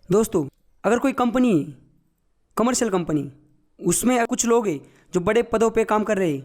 दोस्तों, अगर कोई कंपनी है, कमर्शियल कंपनी, उसमें कुछ लोग हैं जो बड़े पदों पे काम कर रहे हैं,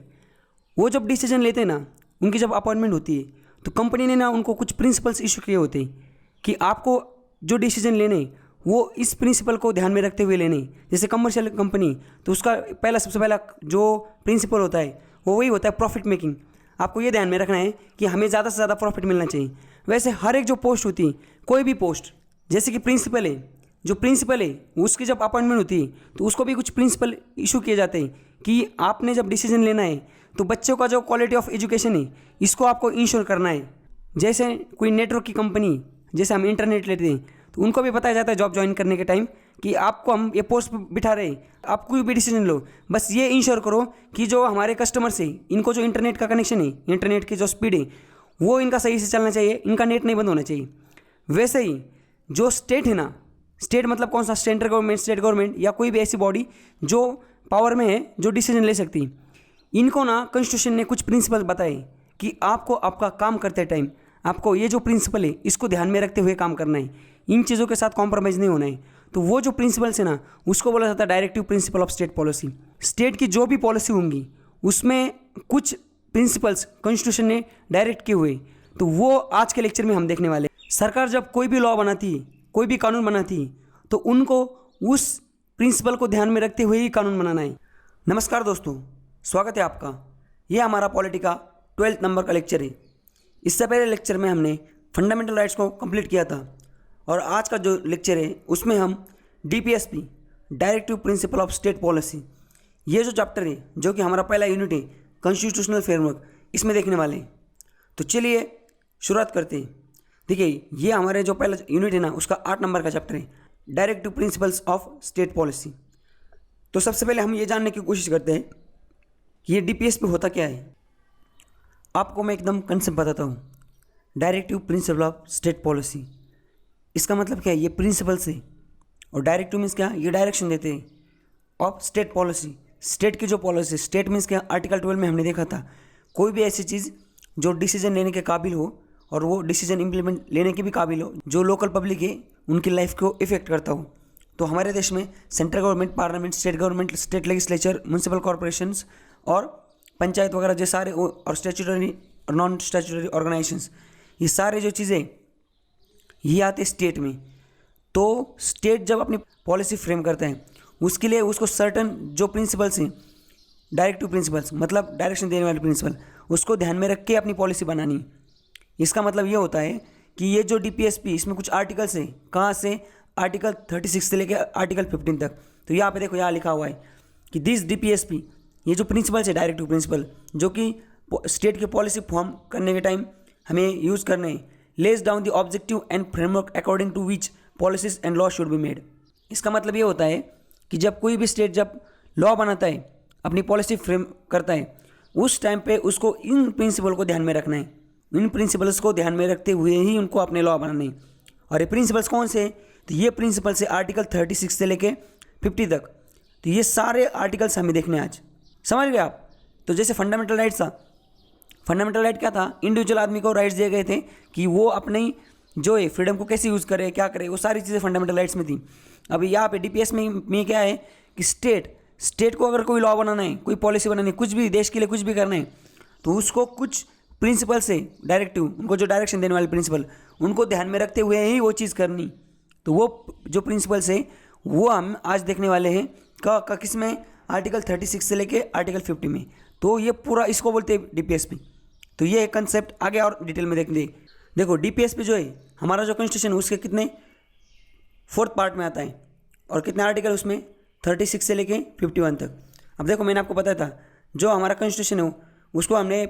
वो जब डिसीजन लेते हैं ना, उनकी जब अपॉइंटमेंट होती है, तो कंपनी ने ना उनको कुछ प्रिंसिपल्स इशू किए होते हैं कि आपको जो डिसीजन लेने वो इस प्रिंसिपल को ध्यान में रखते हुए लेने। जैसे कमर्शियल कंपनी, तो उसका सबसे पहला जो प्रिंसिपल होता है वो वही होता है प्रॉफिट मेकिंग। आपको ये ध्यान में रखना है कि हमें ज़्यादा से ज़्यादा प्रॉफिट मिलना चाहिए। वैसे हर एक जो पोस्ट होती है, कोई भी पोस्ट, जैसे कि प्रिंसिपल है, जो प्रिंसिपल है उसकी जब अपॉइंटमेंट होती है तो उसको भी कुछ प्रिंसिपल इशू किए जाते हैं कि आपने जब डिसीजन लेना है तो बच्चों का जो क्वालिटी ऑफ एजुकेशन है इसको आपको इंश्योर करना है। जैसे कोई नेटवर्क की कंपनी, जैसे हम इंटरनेट लेते हैं, तो उनको भी बताया जाता है जॉब ज्वाइन करने के टाइम कि आपको हम ये पोस्ट पर बिठा रहे हैं, आप कोई भी डिसीजन लो, बस ये इंश्योर करो कि जो हमारे कस्टमर्स है इनको जो इंटरनेट का कनेक्शन है, इंटरनेट की जो स्पीड है, वो इनका सही से चलना चाहिए, इनका नेट नहीं बंद होना चाहिए। वैसे ही जो स्टेट है ना, स्टेट मतलब कौन सा, सेंट्रल गवर्नमेंट, स्टेट गवर्नमेंट या कोई भी ऐसी बॉडी जो पावर में है, जो डिसीजन ले सकती है, इनको ना कॉन्स्टिट्यूशन ने कुछ प्रिंसिपल बताए कि आपको आपका काम करते टाइम आपको ये जो प्रिंसिपल है इसको ध्यान में रखते हुए काम करना है, इन चीज़ों के साथ कॉम्प्रोमाइज़ नहीं होना है। तो वो जो प्रिंसिपल्स है ना, उसको बोला जाता है directive principle of state policy. State की जो भी पॉलिसी होंगी उसमें कुछ प्रिंसिपल्स कॉन्स्टिट्यूशन ने डायरेक्ट किए हुए, तो वो आज के लेक्चर में हम देखने वाले हैं। सरकार जब कोई भी लॉ बनाती है, कोई भी कानून बनाती है, तो उनको उस प्रिंसिपल को ध्यान में रखते हुए ही कानून बनाना है। नमस्कार दोस्तों, स्वागत है आपका। ये हमारा पॉलिटी का 12th नंबर का लेक्चर है। इससे पहले लेक्चर में हमने फंडामेंटल राइट्स को कंप्लीट किया था, और आज का जो लेक्चर है उसमें हम DPSP, directive principle of state policy, ये जो चैप्टर है, जो कि हमारा पहला यूनिट है कॉन्स्टिट्यूशनल फ्रेमवर्क, इसमें देखने वाले हैं। तो चलिए शुरुआत करते हैं। देखिए, ये हमारे जो पहला यूनिट है ना, उसका 8 नंबर का चैप्टर है, directive principles of state policy. तो सबसे पहले हम ये जानने की कोशिश करते हैं कि ये डीपीएसपी होता क्या है। आपको मैं एकदम कंसेप्ट बताता हूँ। Directive principle of state policy, इसका मतलब क्या है, ये प्रिंसिपल्स है, और डायरेक्टिव मीन्स क्या, ये डायरेक्शन देते हैं ऑफ स्टेट पॉलिसी, स्टेट की जो पॉलिसी। स्टेट मीन्स क्या, आर्टिकल 12 में हमने देखा था, कोई भी ऐसी चीज़ जो डिसीजन लेने के काबिल हो और वो डिसीजन इम्प्लीमेंट लेने के भी काबिल हो, जो लोकल पब्लिक है उनकी लाइफ को इफेक्ट करता हो। तो हमारे देश में central government, parliament, state government, state legislature, municipal corporations और पंचायत वगैरह जो सारे, और स्टैट्यूटरी और नॉन स्टैट्यूटरी ऑर्गेनाइजेशंस, ये सारे जो चीज़ें ये आते स्टेट में। तो स्टेट जब अपनी पॉलिसी फ्रेम करते हैं, उसके लिए उसको सर्टन जो प्रिंसिपल्स हैं, डायरेक्टिव प्रिंसिपल्स मतलब डायरेक्शन देने वाले प्रिंसिपल, उसको ध्यान में रख के अपनी पॉलिसी बनानी। इसका मतलब ये होता है कि ये जो डीपीएसपी, इसमें कुछ आर्टिकल्स हैं, कहाँ से, आर्टिकल 36 से लेकर आर्टिकल 15 तक। तो यहाँ पे देखो, यहाँ लिखा हुआ है कि दिस डीपीएसपी, ये जो प्रिंसिपल्स है डायरेक्टिव प्रिंसिपल, जो कि स्टेट की पॉलिसी फॉर्म करने के टाइम हमें यूज़ करने हैं, lays down the objective and framework according to which policies and law should be made. इसका मतलब ये होता है कि जब कोई भी स्टेट जब लॉ बनाता है, अपनी पॉलिसी फ्रेम करता है, उस टाइम पे उसको इन प्रिंसिपल को ध्यान में रखना है। इन प्रिंसिपल्स को ध्यान में रखते हुए ही उनको अपने लॉ बनाने हैं। और ये प्रिंसिपल्स कौन से हैं, तो ये प्रिंसिपल्स है आर्टिकल 36 से लेके 50 तक। तो ये सारे आर्टिकल्स हमें देखने हैं आज, समझ गए आप। तो जैसे फंडामेंटल राइट्स था, फंडामेंटल राइट क्या था, इंडिविजुअल आदमी को राइट्स दिए गए थे कि वो अपनी जो है फ्रीडम को कैसे यूज़ करे, क्या करे, वो सारी चीज़ें फंडामेंटल राइट्स में थी। अभी यहाँ पे डीपीएस में क्या है कि स्टेट को अगर कोई लॉ बनाना है, कोई पॉलिसी बनानी है, कुछ भी देश के लिए कुछ भी करना है, तो उसको कुछ प्रिंसिपल से डायरेक्टिव, उनको जो डायरेक्शन देने वाले प्रिंसिपल, उनको ध्यान में रखते हुए ही वो चीज़ करनी। तो वो जो प्रिंसिपल्स है वो हम आज देखने वाले हैं किस में, आर्टिकल 36 से लेके आर्टिकल 50 में। तो ये पूरा इसको बोलते हैं डीपीएसपी। तो ये कंसेप्ट आगे और डिटेल में देखेंगे। देखो, डीपीएसपी जो है हमारा जो कॉन्स्टिट्यूशन है उसके कितने 4th पार्ट में आता है, और कितने आर्टिकल उसमें 36 से लेके 51 तक। अब देखो, मैंने आपको बताया था जो हमारा कॉन्स्टिट्यूशन है उसको हमने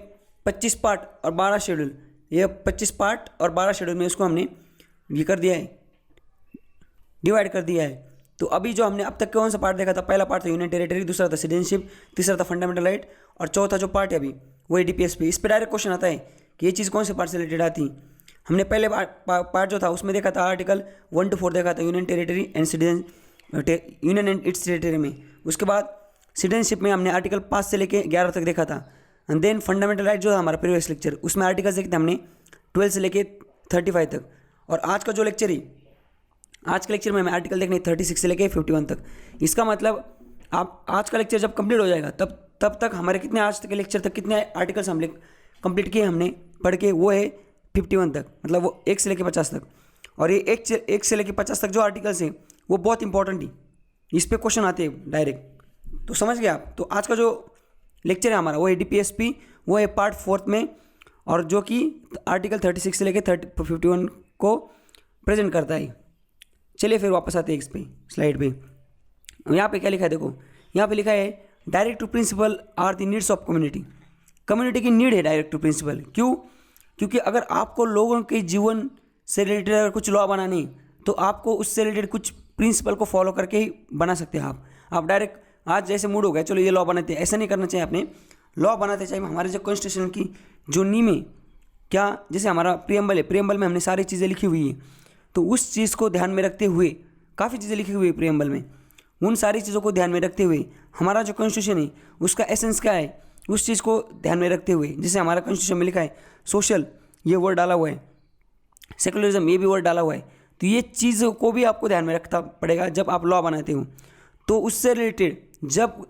25 पार्ट और 12 शेड्यूल, ये 25 पार्ट और 12 शेड्यूल में इसको हमने ये कर दिया है, डिवाइड कर दिया है। तो अभी जो हमने अब तक कौन सा पार्ट देखा था, पहला पार्ट था यूनियन टेरिटरी, दूसरा था सिटीजनशिप, तीसरा था फंडामेंटल राइट, और चौथा जो पार्ट है अभी वही डीपीएसपी। इस पर डायरेक्ट क्वेश्चन आता है कि ये चीज़ कौन से पार्ट से रिलेटेड आती है। हमने पहले पार्ट जो था उसमें देखा था आर्टिकल 1 to 4 देखा था, union territory and citizen, union and it's territory में। उसके बाद सिटीजनशिप में हमने आर्टिकल 5 से लेके 11 तक देखा था। एंड देन फंडामेंटल राइट जो था हमारा प्रीवियस लेक्चर, उसमें आर्टिकल्स देखते हमने 12 से लेके 35 तक। और आज का जो लेक्चर है आज के लेक्चर में हमें आर्टिकल देखने 36 से लेके 51 तक। इसका मतलब आप आज का लेक्चर जब कंप्लीट हो जाएगा तब तक हमारे कितने आज तक के लेक्चर तक कितने आर्टिकल्स हमने कंप्लीट किए हमने पढ़ के, वो है 51 तक, मतलब वो 1 से लेके 50 तक। और ये 1 से लेके 50 तक जो आर्टिकल्स हैं वो बहुत इंपॉर्टेंट है, इस पर क्वेश्चन आते हैं डायरेक्ट, तो समझ गए आप। तो आज का जो लेक्चर है हमारा वो है DPSP, वो है पार्ट 4 में, और जो कि आर्टिकल 36 से लेके 51 को प्रेजेंट करता है। चलिए फिर वापस आते हैं इस पे स्लाइड पे। यहाँ पे क्या लिखा है देखो, यहाँ पे लिखा है directive principle are the needs of community. Community की नीड है डायरेक्ट टू प्रिंसिपल। क्यों? क्योंकि अगर आपको लोगों के जीवन से रिलेटेड अगर कुछ लॉ बनाने, तो आपको उससे रिलेटेड कुछ प्रिंसिपल को फॉलो करके ही बना सकते हैं आप डायरेक्ट आज जैसे मूड हो गया चलो ये लॉ बनाते हैं, ऐसा नहीं करना चाहिए। आपने लॉ बनाते चाहिए हमारे जो कॉन्स्टिट्यूशन की जो नींव है, क्या जैसे हमारा प्रियम्बल है, प्रियम्बल में हमने सारी चीज़ें लिखी हुई है, तो उस चीज़ को ध्यान में रखते हुए काफ़ी चीज़ें लिखी हुई है प्रियम्बल में, उन सारी चीज़ों को ध्यान में रखते हुए हमारा जो कॉन्स्टिट्यूशन है उसका एसेंस क्या है, उस चीज़ को ध्यान में रखते हुए, जैसे हमारा कॉन्स्टिट्यूशन में लिखा है सोशल, ये वर्ड डाला हुआ है, सेकुलरिज्म ये भी वर्ड डाला हुआ है, तो ये चीज़ों को भी आपको ध्यान में रखना पड़ेगा जब आप लॉ बनाते हो। तो उससे रिलेटेड जब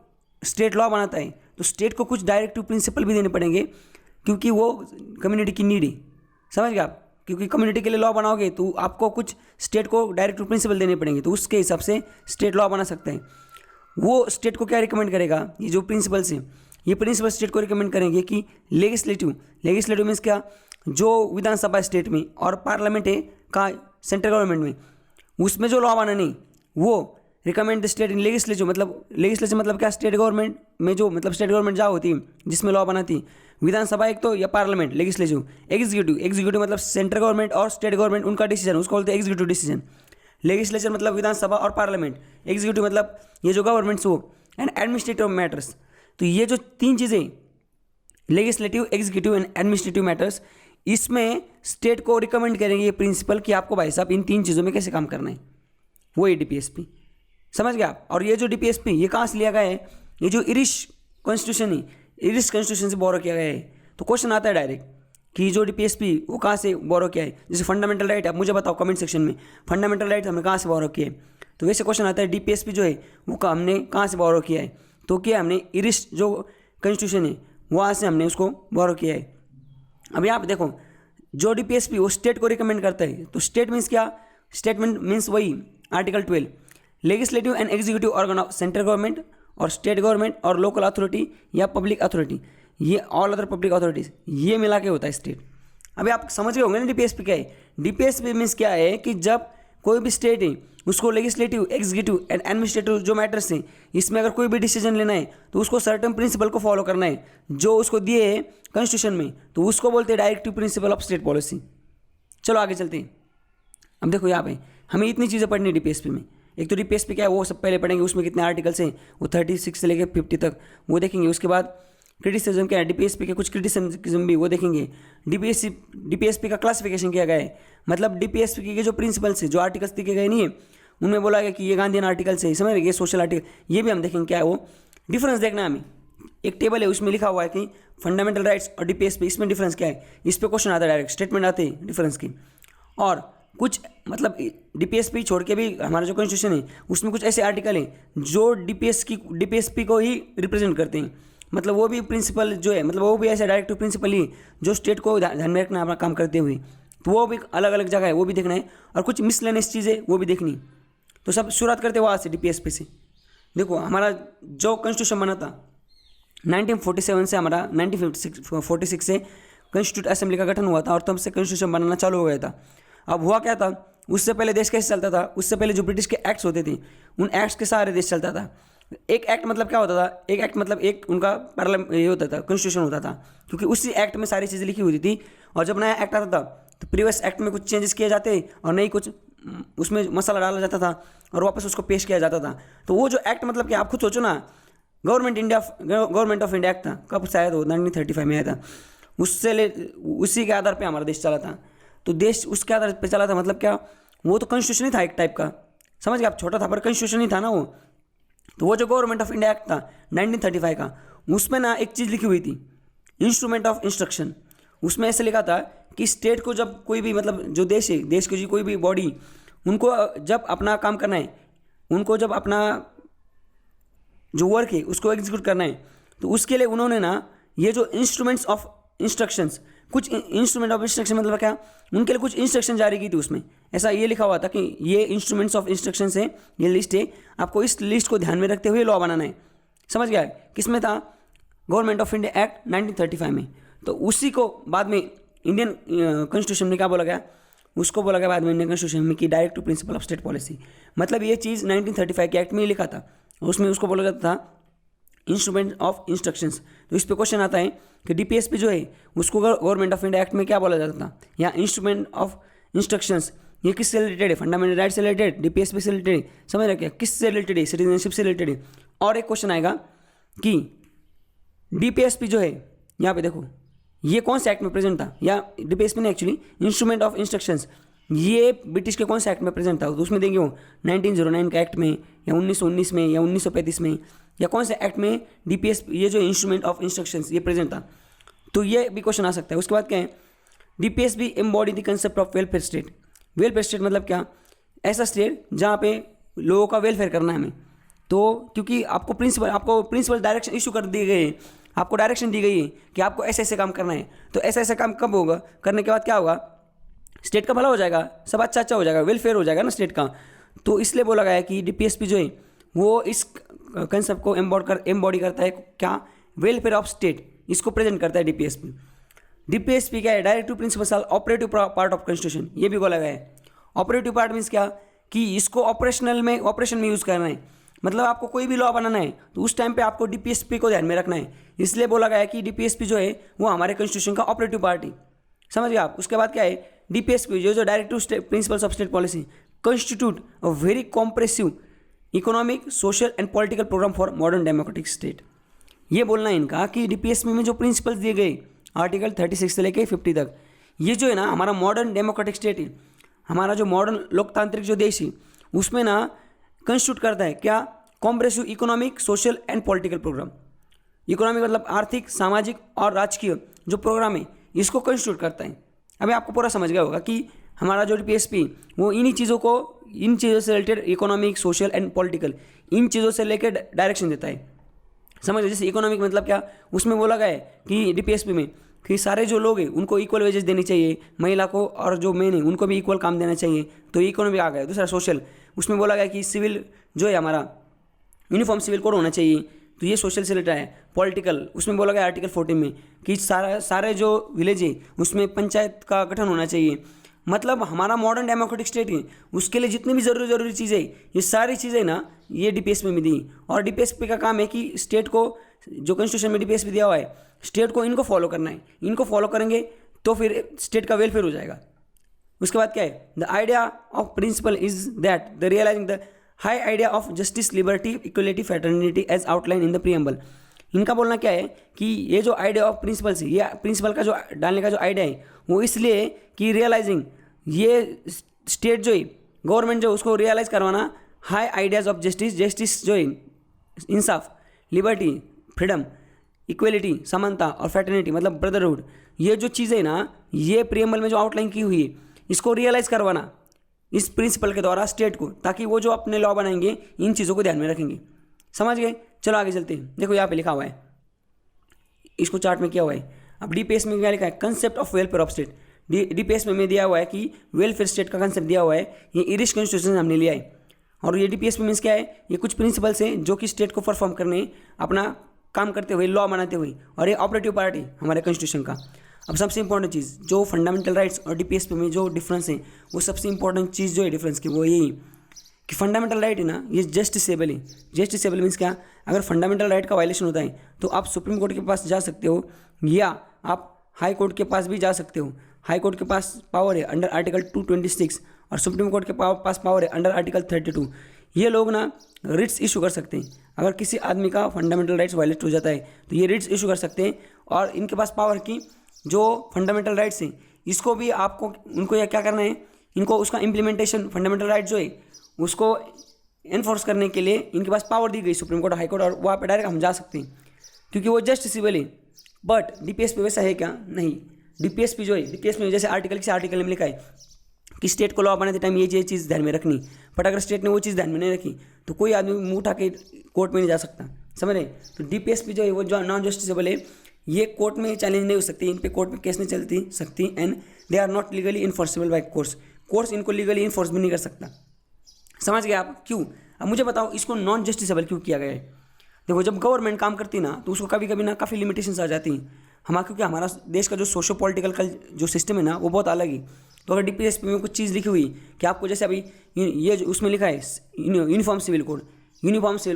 स्टेट लॉ बनाता है तो स्टेट को कुछ डायरेक्टिव प्रिंसिपल भी देने पड़ेंगे, क्योंकि वो कम्युनिटी की नीड है, समझ गए आप। क्योंकि कम्युनिटी के लिए लॉ बनाओगे तो आपको कुछ स्टेट को डायरेक्टिव प्रिंसिपल देने पड़ेंगे, तो उसके हिसाब से स्टेट लॉ बना सकते हैं। वो स्टेट को क्या रिकमेंड करेगा, ये जो प्रिंसिपल्स हैं ये प्रिंसिपल स्टेट को रिकमेंड करेंगे कि लेजिस्लेटिव मीन्स क्या, जो विधानसभा स्टेट में और पार्लियामेंट है कहाँ, सेंट्रल गवर्नमेंट में, उसमें जो लॉ बनाने वो recommend the state in legislature मतलब क्या, स्टेट गवर्नमेंट में जो मतलब स्टेट गवर्नमेंट जहाँ होती है जिसमें लॉ बनाती है, विधानसभा एक तो या पार्लियामेंट, लेजिस्लेटिव, एग्जीक्यूटिव मतलब सेंट्रल गवर्नमेंट और स्टेट गवर्नमेंट उनका डिसीजन, उसको बोलते हैं एग्जीक्यूटिव डिसीजन। लेजिस्लेचर मतलब विधानसभा और पार्लियामेंट, एग्जीक्यूटिव मतलब ये जो गवर्नमेंट्स हो, एंड एडमिनिस्ट्रेटिव मैटर्स। तो ये जो तीन चीज़ें legislative, executive and administrative matters, इसमें स्टेट को रिकमेंड करेंगे ये प्रिंसिपल कि आपको भाई साहब इन तीन चीज़ों में कैसे काम करना है, वो ये DPSP, समझ गए आप। और ये जो DPSP ये कहाँ से लिया गया है, ये जो इरिश कॉन्स्टिट्यूशन है, इरिश कॉन्स्टिट्यूशन से बोरो किया गया है। तो क्वेश्चन आता है डायरेक्ट कि जो DPSP वो कहाँ से बोरो किया है, जैसे फंडामेंटल राइट, आप मुझे बताओ कमेंट सेक्शन में फंडामेंटल राइट हमने कहाँ से बोरो किया है। तो वैसे क्वेश्चन आता है DPSP जो है वो हमने कहाँ से बोरो किया है, तो क्या हमने इरिश जो कॉन्स्टिट्यूशन है वहाँ से हमने उसको बोरो किया है। अब यहाँ पे देखो जो DPSP वो स्टेट को रिकमेंड करता है, तो स्टेट मीन्स क्या, स्टेटमेंट मीन्स वही article 12, legislative and executive organ of central government और स्टेट गवर्नमेंट और लोकल अथॉरिटी या पब्लिक अथॉरिटी, ये ऑल अदर पब्लिक अथॉरिटीज, ये मिला के होता है स्टेट। अभी आप समझ गए होंगे ना DPSP क्या है। DPSP मीन्स क्या है कि जब कोई भी स्टेट है उसको लेजिस्लेटिव, एग्जीक्यूटिव एंड एडमिनिस्ट्रेटिव जो मैटर्स हैं इसमें अगर कोई भी डिसीजन लेना है तो उसको सर्टेन प्रिंसिपल को फॉलो करना है जो उसको दिए है कॉन्स्टिट्यूशन में, तो उसको बोलते हैं directive principle of state policy. चलो आगे चलते हैं। अब देखो यहाँ पे हमें इतनी चीज़ें पढ़नी है DPSP में। एक तो DPSP क्या है वो सब पहले पढ़ेंगे, उसमें कितने आर्टिकल्स हैं वो 36 से लेकर 50 तक वो देखेंगे। उसके बाद क्रिटिसिज्म क्या है, DPSP के कुछ क्रिटिसिज्म भी वो देखेंगे। DPSP का क्लासिफिकेशन किया गया है, मतलब DPSP के जो प्रिंसिपल्स है, जो आर्टिकल्स दिखे गए नहीं है उनमें बोला गया कि ये गांधीयन आर्टिकल्स है, समझ रहे, ये सोशल आर्टिकल, ये भी हम देखेंगे क्या है वो डिफरेंस देखना है हमें। एक टेबल है उसमें लिखा हुआ है कि फंडामेंटल राइट्स और DPSP इसमें डिफरेंस क्या है, इस पर क्वेश्चन आता है, डायरेक्ट स्टेटमेंट आते हैं डिफरेंस की। और कुछ मतलब DPSP छोड़ के भी हमारा जो कॉन्स्टिट्यूशन है उसमें कुछ ऐसे आर्टिकल हैं जो DPSP को ही रिप्रेजेंट करते हैं, मतलब वो भी प्रिंसिपल जो है, मतलब वो भी ऐसे डायरेक्टिव प्रिंसिपल ही जो स्टेट को ध्यान में रखना अपना काम करते हुए, तो वो भी अलग अलग जगह है वो भी देखना है, और कुछ मिसलेनियस चीज़ें वो भी देखनी। तो सब शुरुआत करते वहाँ से DPSP से। देखो हमारा जो कॉन्स्टिट्यूशन बना था 1947 से, हमारा 1946 से कॉन्स्टिट्यूट असेंबली का गठन हुआ था और तब से कॉन्स्टिट्यूशन बनाना चालू हो गया था। अब हुआ क्या था, उससे पहले देश कैसे चलता था, उससे पहले जो ब्रिटिश के एक्ट्स होते थे उन एक्ट्स के सहारे देश चलता था। एक एक्ट मतलब क्या होता था, एक एक्ट मतलब एक उनका पार्लियामेंट ये होता था, कॉन्स्टिट्यूशन होता था, क्योंकि उसी एक्ट में सारी चीज़ें लिखी हुई थी। और जब नया एक्ट आता था तो प्रीवियस एक्ट में कुछ चेंजेस किए जाते और नई कुछ उसमें मसाला डाला जाता था और वापस उसको पेश किया जाता था। तो वो जो एक्ट मतलब कि आप खुद सोचो ना, गवर्नमेंट ऑफ इंडिया एक्ट था, कब शायद वो 1935 में आया था, उसी के आधार पर हमारा देश चला था। तो देश उसके आधार पर चला था, मतलब क्या, वो तो कॉन्स्टिट्यूशन ही था एक टाइप का, समझ गए आप, छोटा था पर कॉन्स्टिट्यूशन ही था ना वो। तो वो जो गवर्नमेंट ऑफ इंडिया एक्ट था 1935 का, उसमें ना एक चीज़ लिखी हुई थी, इंस्ट्रूमेंट ऑफ इंस्ट्रक्शन। उसमें ऐसे लिखा था कि स्टेट को जब कोई भी मतलब जो देश है, देश की जो कोई भी बॉडी उनको जब अपना काम करना है, उनको जब अपना जो वर्क है उसको एग्जीक्यूट करना है, तो उसके लिए उन्होंने ना ये जो इंस्ट्रूमेंट्स ऑफ इंस्ट्रक्शंस, कुछ इंस्ट्रूमेंट ऑफ इंस्ट्रक्शन मतलब क्या, उनके लिए कुछ इंस्ट्रक्शन जारी की थी। उसमें ऐसा ये लिखा हुआ था कि ये इंस्ट्रूमेंट्स ऑफ इंस्ट्रक्शन है, ये लिस्ट है, आपको इस लिस्ट को ध्यान में रखते हुए लॉ बनाना है। समझ गया? किसमें था? गवर्नमेंट ऑफ इंडिया एक्ट 1935 में। तो उसी को बाद में इंडियन कॉन्स्टिट्यूशन में क्या बोला गया, उसको बोला गया बाद में इंडियन कॉन्स्टिट्यूशन में कि directive principle of state policy. मतलब ये चीज़ 1935 के एक्ट में ही लिखा था, उसमें उसको बोला जाता था इंस्ट्रूमेंट ऑफ इंस्ट्रक्शंस। तो इस पे क्वेश्चन आता है कि डीपीएसपी जो है उसको गवर्नमेंट ऑफ इंडिया एक्ट में क्या बोला जाता था, या इंस्ट्रूमेंट ऑफ इंस्ट्रक्शंस ये किससे रिलेटेड है? फंडामेंटल राइट से रिलेटेड, डीपीएसपी से रिलेटेड, समझ रहे क्या, किससे रिलेटेड है? सिटीजनशिप से रिलेटेड है। और एक क्वेश्चन आएगा कि डीपीएसपी जो है, यहाँ पे देखो ये कौन से एक्ट में प्रेजेंट था, या डीपीएसपी ने एक्चुअली इंस्ट्रूमेंट ऑफ इंस्ट्रक्शंस ये ब्रिटिश के कौन से एक्ट में प्रेजेंट था, तो उसमें देंगे वो 1909 का एक्ट में, या 1919 में, या 1935 में, या कौन से एक्ट में डीपीएसपी ये जो इंस्ट्रूमेंट ऑफ इंस्ट्रक्शंस ये प्रेजेंट था। तो ये भी क्वेश्चन आ सकता है। उसके बाद क्या है, DPSP embody the concept of welfare state. Welfare state मतलब क्या? ऐसा स्टेट जहाँ पे लोगों का वेलफेयर करना है हमें। तो क्योंकि आपको प्रिंसिपल डायरेक्शन इशू कर दिए गए, आपको डायरेक्शन दी गई है कि आपको ऐसे ऐसे काम करना है, तो ऐसा ऐसा काम कब होगा, करने के बाद क्या होगा, स्टेट का भला हो जाएगा, सब अच्छा अच्छा हो जाएगा, वेलफेयर हो जाएगा ना स्टेट का। तो इसलिए बोला गया है कि डीपीएसपी जो है वो इस कंसेप्ट को एम्बॉडी करता है, क्या, वेलफेयर ऑफ स्टेट, इसको प्रेजेंट करता है डीपीएसपी। डीपीएसपी क्या है? Directive principle operative part of constitution, ये भी बोला गया है। ऑपरेटिव पार्ट मीन्स क्या, कि इसको ऑपरेशन में यूज़ करना है। मतलब आपको कोई भी लॉ बनाना है तो उस टाइम पे आपको डीपीएसपी को ध्यान में रखना है, इसलिए बोला गया है कि डीपीएसपी जो है वो हमारे कॉन्स्टिट्यूशन का ऑपरेटिव पार्ट है। समझ गए आप? उसके बाद क्या है, डीपीएसपी जो directive principles of state policy constitute a very comprehensive economic, social and political programme for modern democratic state. ये बोलना है इनका कि डीपीएसपी में जो प्रिंसिपल्स दिए गए आर्टिकल 36 से लेकर 50 तक, ये जो है ना हमारा मॉडर्न डेमोक्रेटिक स्टेट है, हमारा जो मॉडर्न लोकतांत्रिक जो देश है उसमें ना कंस्टिट्यूट करता है क्या, comprehensive economic, social and political programme. Economic मतलब आर्थिक, सामाजिक और राजकीय जो प्रोग्राम है इसको कंस्टिट्यूट करता है। अभी आपको पूरा समझ गया होगा कि हमारा जो डीपीएसपी वो इन्हीं चीज़ों को, इन चीज़ों से related economic, social and political, इन चीज़ों से लेकर डायरेक्शन देता है। समझ, जैसे इकोनॉमिक मतलब क्या, उसमें बोला गया है कि डीपीएसपी में कि सारे जो लोग हैं उनको इक्वल वेजेस देनी चाहिए, महिला को और जो मेन है उनको भी इक्वल काम देना चाहिए, तो इकोनॉमिक आ गया। दूसरा सोशल, उसमें बोला गया कि सिविल जो है हमारा यूनिफॉर्म सिविल कोड होना चाहिए, तो ये सोशल से रिलेटेड है। पॉलिटिकल, उसमें बोला गया आर्टिकल 14 में कि सारे जो विलेज है उसमें पंचायत का गठन होना चाहिए। मतलब हमारा मॉडर्न डेमोक्रेटिक स्टेट है उसके लिए जितनी भी ज़रूरी चीज़ें, ये सारी चीज़ें ना ये डीपीएसपी में दी। और डीपीएसपी का काम है कि स्टेट को, जो कॉन्स्टिट्यूशन में डीपीएसपी दिया हुआ है, स्टेट को इनको फॉलो करना है। इनको फॉलो करेंगे तो फिर स्टेट का वेलफेयर हो जाएगा। उसके बाद क्या है, the idea of principle is that the realising the high idea of justice, liberty, equality, fraternity as outline in the preamble. इनका बोलना क्या है कि ये जो आइडिया ऑफ प्रिंसिपल्स है, ये प्रिंसिपल का जो डालने का जो आइडिया है वो इसलिए कि रियलाइजिंग, ये स्टेट जो है, गवर्नमेंट जो उसको रियलाइज़ करवाना हाई आइडियाज़ ऑफ जस्टिस जो है इंसाफ, लिबर्टी, फ्रीडम, इक्वलिटी, समानता और फ्रेटर्निटी मतलब ब्रदरहुड, ये जो चीज़ें है ना, ये प्रीएम्बल में जो आउटलाइन की हुई है इसको रियलाइज़ करवाना इस प्रिंसिपल के द्वारा स्टेट को, ताकि वो जो अपने लॉ बनाएंगे इन चीज़ों को ध्यान में रखेंगे। समझ गए? चलो आगे चलते हैं। देखो यहाँ पे लिखा हुआ है, इसको चार्ट में किया हुआ है। अब डीपीएस में क्या लिखा है, concept of welfare of state. DPS में दिया हुआ है कि वेलफेयर स्टेट का कंसेप्ट दिया हुआ है, ये इंग्लिश कॉन्स्टिट्यूशन से हमने लिया है। और ये डीपीएस में मीन्स क्या है, ये कुछ प्रिंसिपल्स हैं जो कि स्टेट को परफॉर्म करने, अपना काम करते हुए, लॉ बनाते हुए, और ये ऑपरेटिव पार्ट है हमारे कॉन्स्टिट्यूशन का। अब सबसे इंपॉर्टेंट चीज़ जो फंडामेंटल राइट्स और डीपीएसपी में जो डिफरेंस है, वो सबसे इंपॉर्टेंट चीज़ जो है डिफरेंस की, वो यही कि फंडामेंटल राइट है ना, ये जस्टिसेबल है। जस्टिसेबल मीन्स क्या, अगर फंडामेंटल राइट का वायलेशन होता है तो आप सुप्रीम कोर्ट के पास जा सकते हो, या आप हाई कोर्ट के पास भी जा सकते हो। हाई कोर्ट के पास पावर है अंडर आर्टिकल 226, और सुप्रीम कोर्ट के पास पावर है अंडर आर्टिकल 32। ये लोग ना रिट्स इशू कर सकते हैं। अगर किसी आदमी का फंडामेंटल राइट्स वायलेट हो जाता है तो ये रिट्स इशू कर सकते हैं, और इनके पास पावर की जो फंडामेंटल राइट्स हैं इसको भी आपको, उनको यह क्या करना है, इनको उसका इम्प्लीमेंटेशन, फंडामेंटल राइट जो है उसको एनफोर्स करने के लिए इनके पास पावर दी गई सुप्रीम कोर्ट, हाई कोर्ट, और वहाँ पे डायरेक्ट हम जा सकते हैं क्योंकि वो जस्टिसेबल है। बट डीपीएसपी वैसा है क्या? नहीं। डीपीएसपी जो है, डीपीएसपी में जैसे आर्टिकल में लिखा है कि स्टेट को लॉ बनाते टाइम ये चीज़ ध्यान में रखनी, बट अगर स्टेट ने वो चीज़ ध्यान में नहीं रखी तो कोई आदमी मुंह उठा के कोर्ट में नहीं जा सकता, समझ रहे। तो डीपीएसपी जो है वो जो नॉन जस्टिसेबल है, ये कोर्ट में चैलेंज नहीं हो सकती, इन पे कोर्ट में केस नहीं चलती सकती, and they are not legally enforceable by courts इनको लीगली इन्फोर्स भी नहीं कर सकता। समझ गए आप क्यों? अब मुझे बताओ इसको नॉन जस्टिसेबल क्यों किया गया है। देखो जब गवर्नमेंट काम करती ना तो उसको कभी कभी ना काफ़ी लिमिटेशंस आ जाती हैं हमारा, क्योंकि हमारा देश का जो सोशो पॉलिटिकल का जो सिस्टम है ना वो बहुत अलग है। तो अगर डीपीएसपी में कुछ चीज़ लिखी हुई कि आपको जैसे अभी ये जो उसमें लिखा है यूनिफॉर्म सिविल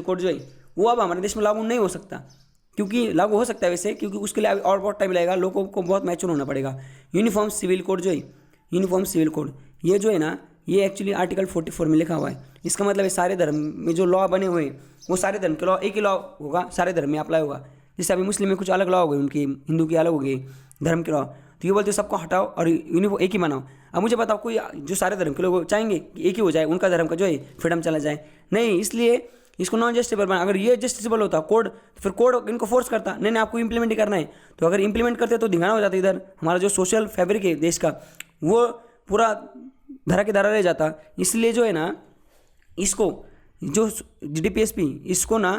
कोड जो है वो अब हमारे देश में लागू नहीं हो सकता, क्योंकि लागू हो सकता है वैसे, क्योंकि उसके लिए और बहुत टाइम लगेगा, लोगों को बहुत मैच्योर होना पड़ेगा। यूनिफॉर्म सिविल कोड ये जो है ना ये एक्चुअली आर्टिकल 44 में लिखा हुआ है। इसका मतलब है सारे धर्म में जो लॉ बने हुए हैं वो सारे धर्म के लॉ एक ही लॉ होगा, सारे धर्म में अप्लाई होगा। जैसे अभी मुस्लिम में कुछ अलग लॉ हो गए, उनकी हिंदू की अलग हो गई धर्म के लॉ, तो ये बोलते हैं सबको हटाओ और एक ही बनाओ। अब मुझे बताओ कोई जो सारे धर्म के लोग चाहेंगे कि एक ही हो जाए, उनका धर्म का जो है फ्रीडम चला जाए, नहीं, इसलिए इसको नॉन जस्टिसेबल बना। अगर ये जस्टिसेबल होता कोड तो फिर कोड इनको फोर्स करता, नहीं आपको इंप्लीमेंट ही करना है। तो अगर इंप्लीमेंट करते तो धिंगाना हो जाता, इधर हमारा जो सोशल फैब्रिक है देश का वो पूरा धरा के धरा रह जाता। इसलिए जो है ना इसको जो डीपीएसपी इसको ना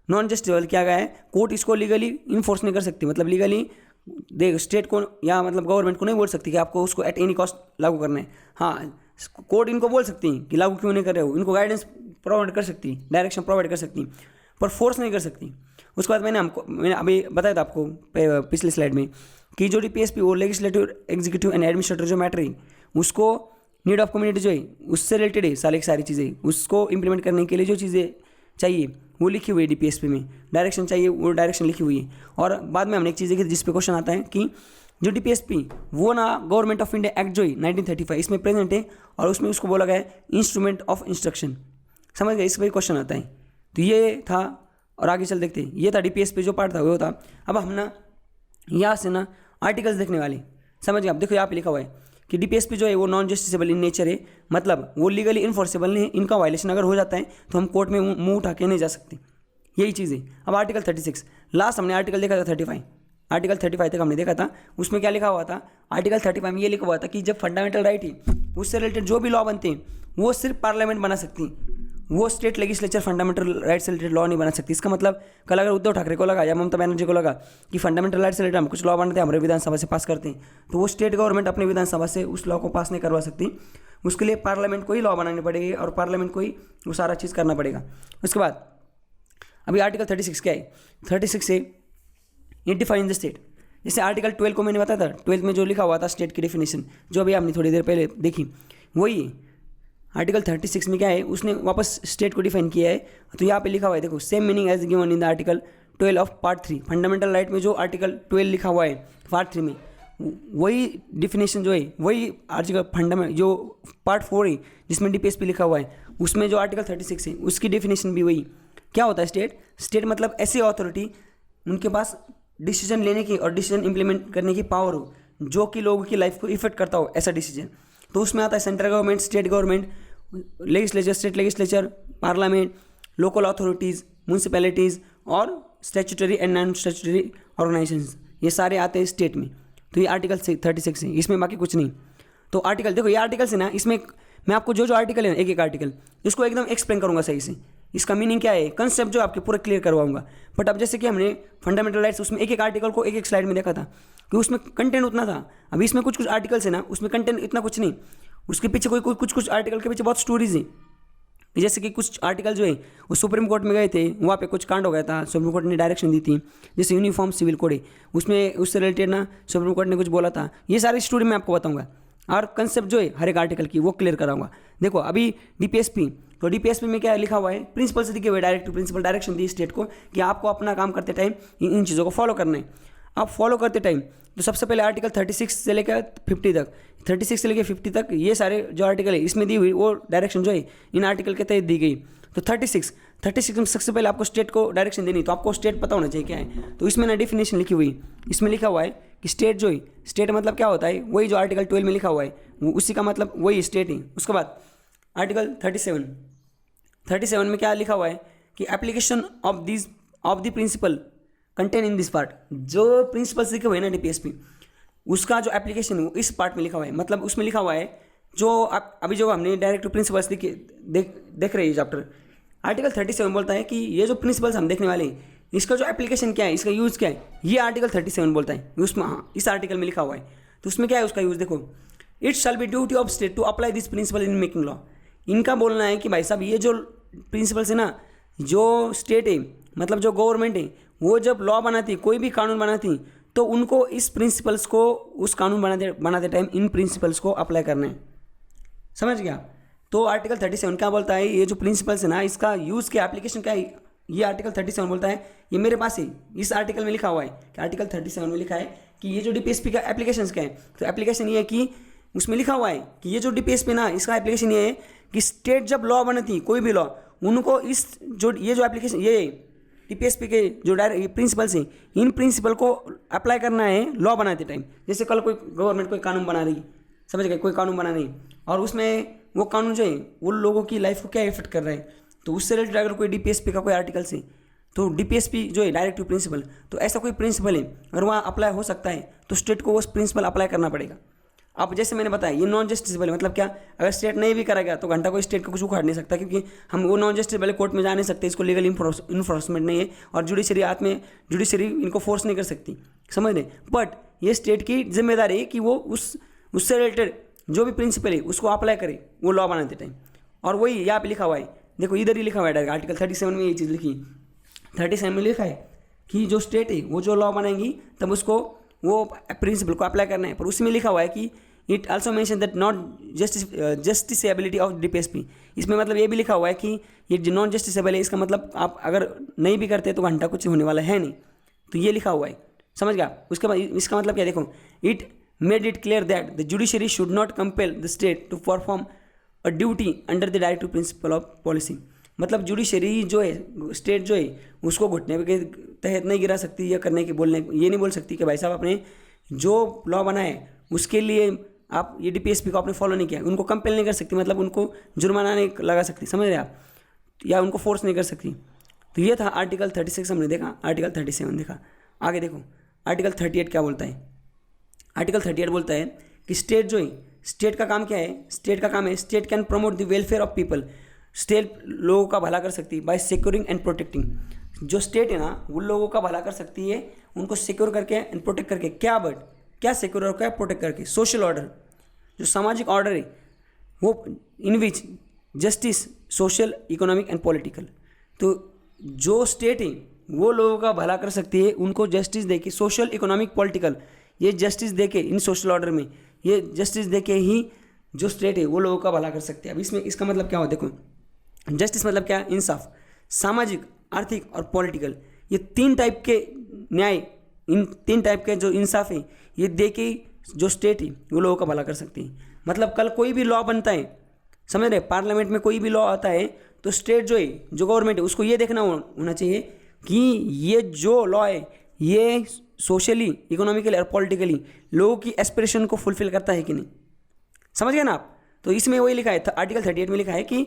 नॉन जस्टिसेबल किया गया है। कोर्ट इसको लीगली इन्फोर्स नहीं कर सकती, मतलब लीगली देख स्टेट को या मतलब गवर्नमेंट को नहीं बोल सकती कि आपको उसको एट एनी कॉस्ट लागू करना है। हाँ, कोर्ट इनको बोल सकती हैं कि लागू क्यों नहीं कर रहे हो, इनको गाइडेंस प्रोवाइड कर सकती, डायरेक्शन प्रोवाइड कर सकती, पर फोर्स नहीं कर सकती। उसके बाद मैंने अभी बताया था आपको पिछले स्लाइड में कि जो डीपीएसपी वो लेजिस्लेटिव एग्जीक्यूटिव एंड एडमिनिस्ट्रेटिव जो मैटर है उसको नीड ऑफ कम्युनिटी जो है उससे रिलेटेड है सारी चीज़ें, उसको इंप्लीमेंट करने के लिए जो चीज़ें चाहिए वो लिखी हुई है डीपीएसपी में, डायरेक्शन चाहिए वो डायरेक्शन लिखी हुई है। और बाद में हमने एक चीज़ देखी जिस पे क्वेश्चन आता है कि जो डीपीएसपी वो ना गवर्नमेंट ऑफ इंडिया एक्ट जो है 1935 इसमें प्रेजेंट है, और उसमें उसको बोला गया है इंस्ट्रूमेंट ऑफ इंस्ट्रक्शन, समझ गए, इस पर क्वेश्चन आता है। तो ये था, और आगे चल देखते हैं, ये था डीपीएसपी जो पार्ट था वो था। अब हम ना यहाँ से ना आर्टिकल्स देखने वाले, समझ गए। आप देखो यहाँ पे लिखा हुआ है कि डीपीएसपी जो है वो नॉन जस्टिसेबल इन नेचर है, मतलब वो लीगली इन्फोर्सेबल नहीं है, इनका वायलेशन अगर हो जाता है तो हम कोर्ट में मुंह उठा के नहीं जा सकते, यही चीज़ है। अब आर्टिकल 36 लास्ट हमने आर्टिकल देखा था 35, आर्टिकल 35 तक हमने देखा था, उसमें क्या लिखा हुआ था, आर्टिकल 35 में ये लिखा हुआ था कि जब फंडामेंटल राइट है उससे रिलेटेड जो भी लॉ बनते हैं वो सिर्फ पार्लियामेंट बना सकती, वो स्टेट लेजिस्लेचर फंडामेंटल राइट से रिलेटेड लॉ नहीं बना सकती। इसका मतलब कल अगर उद्धव ठाकरे को लगा या ममता बनर्जी को लगा कि फंडामेंटल राइट से रिलेटेड हम कुछ लॉ बनाते हैं, हमारे विधानसभा से पास करते हैं, तो वो स्टेट गवर्नमेंट अपने विधानसभा से उस लॉ को पास नहीं करवा सकती, उसके लिए पार्लियामेंट को ही लॉ बनानी पड़ेगी और पार्लियामेंट को ही वो सारा चीज़ करना पड़ेगा। उसके बाद अभी आर्टिकल 36 क्या है, 36 से इट डिफाइन द स्टेट। जैसे आर्टिकल 12 को मैंने बताया था, 12 में जो लिखा हुआ था स्टेट की डेफिनेशन, जो अभी हमने थोड़ी देर पहले देखी, वही आर्टिकल 36 में क्या है, उसने वापस स्टेट को डिफाइन किया है। तो यहाँ पे लिखा हुआ है, देखो same meaning as given in the article 12 of part 3, fundamental right में जो आर्टिकल 12 लिखा हुआ है पार्ट 3 में, वही डिफिनेशन जो है वही आर्टिकल फंडामेंट जो पार्ट 4 है जिसमें डीपीएसपी लिखा हुआ है, उसमें जो आर्टिकल 36 है उसकी डेफिनेशन भी वही। क्या होता है स्टेट मतलब ऐसी अथॉरिटी उनके पास डिसीजन लेने की और डिसीजन इंप्लीमेंट करने की पावर हो जो कि लोगों की लाइफ को इफेक्ट करता हो, ऐसा डिसीजन। तो उसमें आता है central government, state government, legislature, state legislature, parliament, local authorities, municipalities और statutory and non statutory organisations, ये सारे आते हैं स्टेट में। तो ये आर्टिकल 36 है, इसमें बाकी कुछ नहीं। तो आर्टिकल देखो, ये आर्टिकल से ना, इसमें मैं आपको जो आर्टिकल है ना, एक एक आर्टिकल इसको एकदम एक्सप्लेन करूँगा सही से, इसका मीनिंग क्या है, कंसेप्ट जो आपके पूरा क्लियर करवाऊंगा। बट अब जैसे कि हमने फंडामेंटल राइट्स उसमें एक एक आर्टिकल को एक एक स्लाइड में देखा था कि उसमें कंटेंट उतना था। अभी इसमें कुछ आर्टिकल्स है ना, उसमें कंटेंट इतना कुछ नहीं, उसके पीछे कुछ आर्टिकल के पीछे बहुत स्टोरीज हैं। जैसे कि कुछ आर्टिकल जो है वो सुप्रीम कोर्ट में गए थे, वहाँ पे कुछ कांड हो गया था, सुप्रीम कोर्ट ने डायरेक्शन दी थी। जैसे यूनिफॉर्म सिविल कोड है, उसमें उससे रिलेटेड ना सुप्रीम कोर्ट ने कुछ बोला था। ये सारी स्टोरी मैं आपको बताऊंगा और कंसेप्ट जो है हर एक आर्टिकल की वो क्लियर कराऊंगा। देखो अभी डीपीएसपी, तो डीपीएसपी में क्या लिखा हुआ है, प्रिंसिपल से दिखे हुए डायरेक्ट प्रिंसिपल डायरेक्शन दी स्टेट को कि आपको अपना काम करते टाइम इन चीज़ों को फॉलो करना है। आप फॉलो करते टाइम तो सबसे पहले आर्टिकल 36 से लेकर 50 तक, 36 से लेकर 50 तक ये सारे जो आर्टिकल है इसमें दी हुई वो डायरेक्शन जो है इन आर्टिकल के तहत दी गई। तो 36 में सबसे पहले आपको स्टेट को डायरेक्शन देनी, तो आपको स्टेट पता होना चाहिए क्या है। तो इसमें ना डेफिनेशन लिखी हुई, इसमें लिखा हुआ है कि स्टेट जो है, स्टेट मतलब क्या होता है, वही जो आर्टिकल 12 में लिखा हुआ है वो उसी का मतलब वही स्टेट है। उसके बाद आर्टिकल 37 में क्या लिखा हुआ है कि application of the principle contain in this part, जो प्रिंसिपल्स लिखे हुए हैं ना डीपीएसपी, उसका जो एप्लीकेशन है वो इस पार्ट में लिखा हुआ है। मतलब उसमें लिखा हुआ है जो आप अभी जो हमने डायरेक्टिव प्रिंसिपल्स देख रहे हैं चैप्टर, आर्टिकल 37 बोलता है कि ये जो प्रिंसिपल्स हम देखने वाले हैं इसका जो एप्लीकेशन क्या है, इसका यूज़ क्या है, ये आर्टिकल 37 बोलता है। उसमें हाँ इस आर्टिकल में लिखा हुआ है, तो उसमें क्या है उसका यूज़ देखो, it shall be duty of state to apply this principle in making law. इनका बोलना है कि भाई साहब ये जो प्रिंसिपल्स है ना, जो स्टेट है मतलब जो गवर्नमेंट है वो जब लॉ बनाती, कोई भी कानून बनाती, तो उनको इस प्रिंसिपल्स को उस कानून बनाते टाइम इन प्रिंसिपल्स को अप्लाई करना है। समझ गया? तो आर्टिकल 37 क्या बोलता है, ये जो प्रिंसिपल्स है ना इसका यूज़ क्या, एप्लीकेशन क्या है, ये आर्टिकल 37 बोलता है। ये मेरे पास है, इस आर्टिकल में लिखा हुआ है कि आर्टिकल 37 में लिखा है कि ये जो डीपीएसपी का एप्लीकेशन क्या है, तो एप्लीकेशन ये है कि उसमें लिखा हुआ है कि ये जो डीपीएसपी ना इसका एप्लीकेशन ये है कि स्टेट जब लॉ बनाती कोई भी लॉ, उनको इस जो ये जो एप्लीकेशन ये डीपीएसपी के जो डायरेक्ट प्रिंसिपल्स हैं इन प्रिंसिपल को अप्लाई करना है लॉ बनाते टाइम। जैसे कल कोई गवर्नमेंट कोई कानून बना रही, समझ गए, कोई कानून बना रही और उसमें वो कानून जो है वो लोगों की लाइफ को क्या इफेक्ट कर रहा है, तो उससे रिलेटेड अगर कोई डीपीएसपी का कोई आर्टिकल से, तो डीपीएसपी जो है डायरेक्टिव प्रिंसिपल, तो ऐसा कोई प्रिंसिपल है अगर वहाँ अप्लाई हो सकता है तो स्टेट को वो प्रिंसिपल अप्लाई करना पड़ेगा। अब जैसे मैंने बताया ये नॉन जस्टिसेबल है, मतलब क्या, अगर स्टेट नहीं भी करेगा तो घंटा कोई स्टेट को कुछ उखाड़ नहीं सकता, क्योंकि हम वो नॉन जस्टिसेबल कोर्ट में जा नहीं सकते, इसको लीगल इन्फोर्समेंट नहीं है और जुडिशरी हाथ में, जुडिशरी इनको फोर्स नहीं कर सकती, समझ रहे। बट ये स्टेट की जिम्मेदारी है कि वो उससे रिलेटेड जो भी प्रिंसिपल है उसको अप्लाई करे वो लॉ बनाते टाइम। और वही यहाँ पे लिखा हुआ है, देखो इधर ही लिखा हुआ है डायरेक्ट आर्टिकल 37 में ये चीज़ लिखी, 37 में लिखा है कि जो स्टेट है वो जो लॉ बनाएंगी तब उसको वो प्रिंसिपल को अप्लाई करना है। पर उसमें लिखा हुआ है कि it also mention that not justiciability of DPSP. इसमें मतलब ये भी लिखा हुआ है कि ये जो नॉन जस्टिसेबल है इसका मतलब आप अगर नहीं भी करते तो घंटा कुछ होने वाला है नहीं, तो ये लिखा हुआ है, समझ गया। उसके बाद इसका मतलब क्या, देखो, it made it clear that the judiciary should not compel the state to perform a duty under the directive principle of policy. मतलब जुडिशरी जो है, स्टेट जो है उसको घुटने के तहत नहीं गिरा सकती या करने के बोलने ये नहीं बोल सकती कि भाई साहब आपने जो लॉ बनाए उसके लिए आप ये डीपीएसपी को आपने फॉलो नहीं किया, उनको कंपेल नहीं कर सकती, मतलब उनको जुर्माना नहीं लगा सकती, समझ रहे आप, या उनको फोर्स नहीं कर सकती। तो ये था आर्टिकल 36 हमने देखा, आर्टिकल 37 देखा। आगे देखो आर्टिकल 38 क्या बोलता है। आर्टिकल 38 बोलता है कि स्टेट जो है, स्टेट का काम क्या है, स्टेट का काम है state can promote the welfare of people. State लोगों का भला कर सकती है बाय सिक्योरिंग एंड प्रोटेक्टिंग। जो स्टेट है ना वो लोगों का भला कर सकती है, उनको सिक्योर करके एंड प्रोटेक्ट करके, क्या बट क्या सिक्योर और क्या प्रोटेक्ट करके, सोशल ऑर्डर, जो सामाजिक ऑर्डर है वो in which justice social economic and political. तो जो स्टेट है वो लोगों का भला कर सकती है, उनको जस्टिस देके, सोशल इकोनॉमिक पॉलिटिकल, ये जस्टिस देके इन सोशल ऑर्डर में ये जस्टिस देके ही जो स्टेट है वो लोगों का भला कर सकते हैं। अब इसमें इसका मतलब क्या हो, देखो जस्टिस मतलब क्या, इंसाफ, सामाजिक, आर्थिक और पॉलिटिकल, ये तीन टाइप के न्याय, इन तीन टाइप के जो इंसाफ है ये दे के जो स्टेट है वो लोगों का भला कर सकती है। मतलब कल कोई भी लॉ बनता है, समझ रहे, पार्लियामेंट में कोई भी लॉ आता है तो स्टेट जो है, जो गवर्नमेंट है, उसको ये देखना होना चाहिए कि ये जो लॉ है ये सोशली, इकोनॉमिकली और पॉलिटिकली लोगों की एस्पिरेशन को फुलफिल करता है कि नहीं, समझ गए ना आप। तो इसमें वही लिखा है, आर्टिकल 38 में लिखा है कि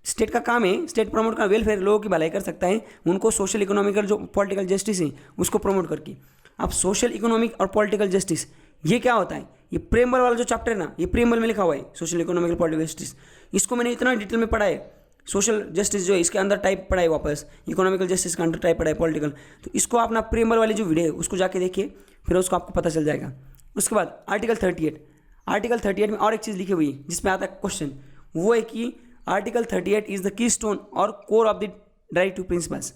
स्टेट का काम है, स्टेट प्रमोट का वेलफेयर, लोगों की भलाई कर सकता है, उनको सोशल इकोनॉमिकल जो पॉलिटिकल जस्टिस है उसको प्रमोट करके। अब सोशल इकोनॉमिक और पॉलिटिकल जस्टिस ये क्या होता है, ये प्रेमबल वाला जो चैप्टर है ना, ये प्रेमबल में लिखा हुआ है सोशल इकोनॉमिकल पॉलिटिकल जस्टिस। इसको मैंने इतना डिटेल में पढ़ा है, सोशल जस्टिस जो है इसके अंदर टाइप पढ़ा है, वापस इकोनॉमिकल जस्टिस के अंदर टाइप पढ़ा है, पॉलिटिकल। तो इसको अपना प्रेमबल वाली जो वीडियो है उसको जाके देखिए, फिर उसको आपको पता चल जाएगा। उसके बाद आर्टिकल 38, आर्टिकल 38 में और एक चीज़ लिखी हुई है जिसमें आता है क्वेश्चन, वो है कि article 38 is the keystone और core of the directive principles.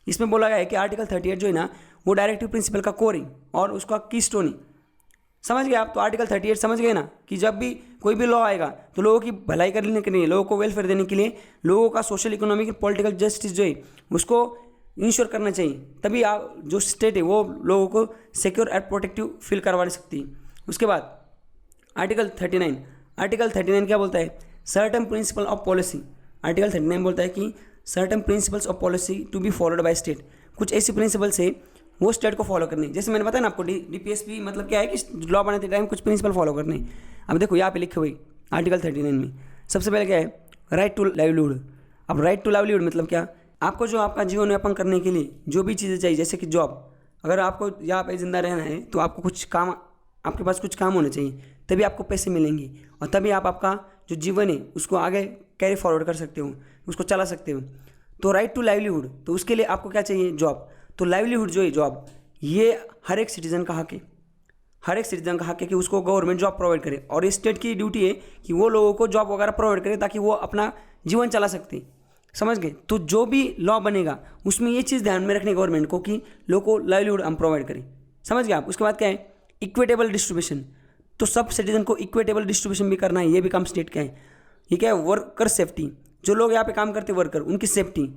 इसमें बोला गया है कि आर्टिकल 38 जो है ना वो डायरेक्टिव प्रिंसिपल का कोर है और उसका की स्टोन है, समझ गए आप। तो आर्टिकल 38 समझ गए ना कि जब भी कोई भी लॉ आएगा तो लोगों की भलाई करने के लिए, लोगों को वेलफेयर देने के लिए, लोगों का सोशल इकोनॉमिक पॉलिटिकल जस्टिस जो है उसको इंश्योर करना चाहिए, तभी आप जो स्टेट है वो लोगों को सिक्योर एंड प्रोटेक्टिव फील करवा सकती है। उसके बाद आर्टिकल 39, आर्टिकल 39 क्या बोलता है, certain principle of policy. Article 39 बोलता है कि certain principles of policy to be followed by state. कुछ ऐसी प्रिंसिपल्स है वो स्टेट को फॉलो करनी है। जैसे मैंने बताया ना आपको, डीपीएसपी मतलब क्या है कि लॉ बनाते टाइम कुछ प्रिंसिपल फॉलो करने। अब देखो यहाँ पे लिखे हुए आर्टिकल 39 में सबसे पहले क्या है, राइट टू लाइवलीहुड। अब राइट टू लाइवलीहुड मतलब क्या, आपको जो आपका जीवन यापन करने के लिए जो भी चीज़ें चाहिए, जैसे कि जॉब, अगर आपको यहाँ पे जिंदा रहना है तो आपको कुछ काम, आपके पास कुछ काम होना चाहिए तभी आपको पैसे मिलेंगे और तभी आप आपका जो जीवन है उसको आगे कैरी फॉरवर्ड कर सकते हो, उसको चला सकते हो। तो राइट टू लाइवलीहुड, तो उसके लिए आपको क्या चाहिए? जॉब। तो लाइवलीहुड जो है जॉब, ये हर एक सिटीजन का हक है, हर एक सिटीजन का हक है कि उसको गवर्नमेंट जॉब प्रोवाइड करे और स्टेट की ड्यूटी है कि वो लोगों को जॉब वगैरह प्रोवाइड करे ताकि वो अपना जीवन चला सकते। समझ गए? तो जो भी लॉ बनेगा उसमें ये चीज़ ध्यान में रखनी गवर्नमेंट को कि लोगों को लाइवलीहुड हम प्रोवाइड करें। समझ गए आप? उसके बाद क्या है? Equitable distribution. तो सब सिटीजन को इक्विटेबल डिस्ट्रीब्यूशन भी करना है, ये भी काम स्टेट का है। ये क्या है? वर्कर सेफ्टी, जो लोग यहाँ पे काम करते हैं वर्कर, उनकी safety.